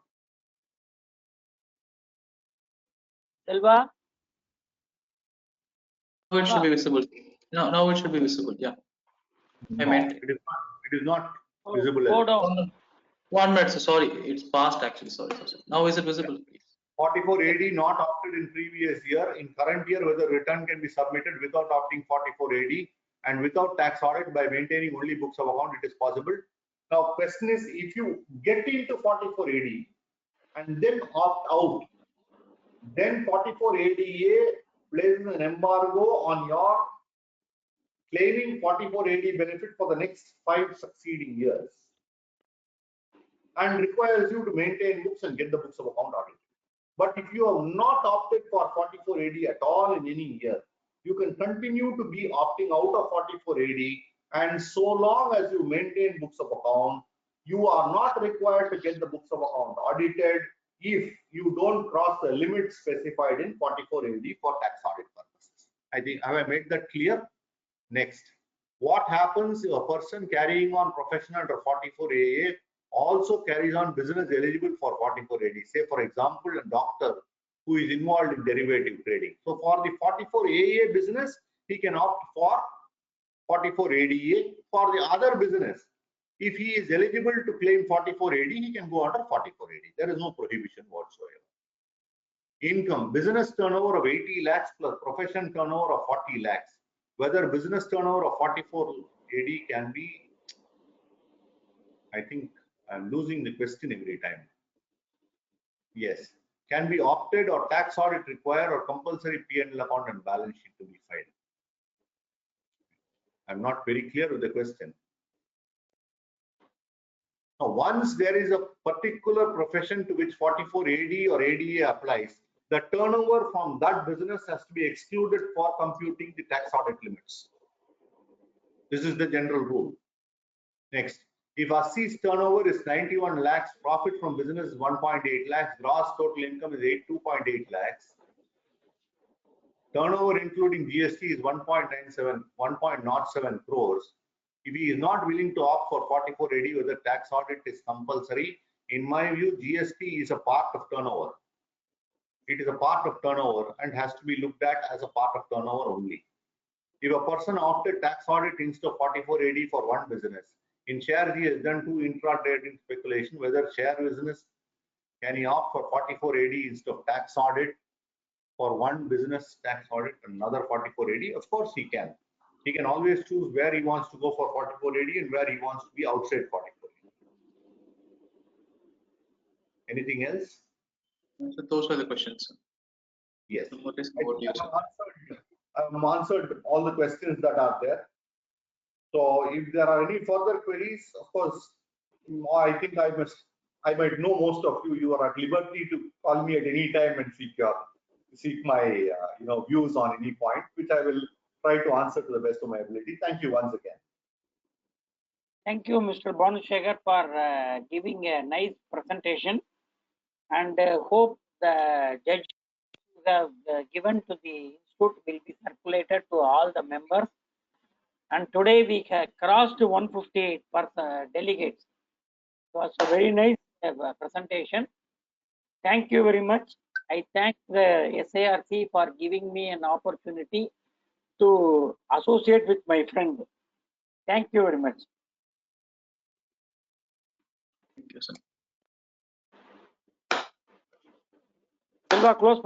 Selva? It should be visible. Now it should be visible. Yeah. I No, meant it is not visible. Go as down. 1 minute. So sorry, it's past actually. Sorry. Now is it visible, please? 44 AD not opted in previous year. In current year, whether return can be submitted without opting 44 AD and without tax audit by maintaining only books of account, it is possible. Now, question is, if you get into 44 AD and then opt out, then 44 ADA places an embargo on your claiming 44 AD benefit for the next 5 succeeding years and requires you to maintain books and get the books of account audited. But if you have not opted for 44 AD at all in any year, you can continue to be opting out of 44 AD, and so long as you maintain books of account, you are not required to get the books of account audited if you don't cross the limit specified in 44 AD for tax audit purposes. I think, have I made that clear? Next, what happens if a person carrying on profession under 44 AA also carries on business eligible for 44 AD? Say, for example, a doctor who is involved in derivative trading. So for the 44 AA business, he can opt for 44 ADA. For the other business, if he is eligible to claim 44 AD, he can go under 44 AD. There is no prohibition whatsoever. Income, business turnover of 80 lakhs plus profession turnover of 40 lakhs. Whether business turnover of 44 AD can be, I think I'm losing the question every time. Yes, can be opted or tax audit required or compulsory P&L account and balance sheet to be filed. I'm not very clear with the question. Now, once there is a particular profession to which 44 AD or ADA applies, the turnover from that business has to be excluded for computing the tax audit limits. This is the general rule. Next, if ASI's turnover is 91 lakhs, profit from business is 1.8 lakhs, gross total income is 2.8 lakhs. Turnover including GST is 1.07 crores. If he is not willing to opt for 44 AD, whether tax audit is compulsory, in my view, GST is a part of turnover. It is a part of turnover and has to be looked at as a part of turnover only. If a person opted tax audit instead of 44 AD for one business, in shares he has done 2 intra-trading speculation, whether share business, can he opt for 44 AD instead of tax audit for one business tax audit, another 44 AD? Of course he can. He can always choose where he wants to go for 44 AD and where he wants to be outside 44 AD. Anything else? So those were the questions. Yes. What is I about you, sir? have answered all the questions that are there. So if there are any further queries, of course, I think I might know most of you. You are at liberty to call me at any time and seek my views on any point, which I will try to answer to the best of my ability. Thank you once again. Thank you, Mr. Bhanushekar, for giving a nice presentation, and hope the judge you have given to the institute will be circulated to all the members. And today we have crossed 158 delegates. It was a very nice presentation. Thank you very much. I thank the SARC for giving me an opportunity to associate with my friend. Thank you very much. Thank you, sir. Selva, close.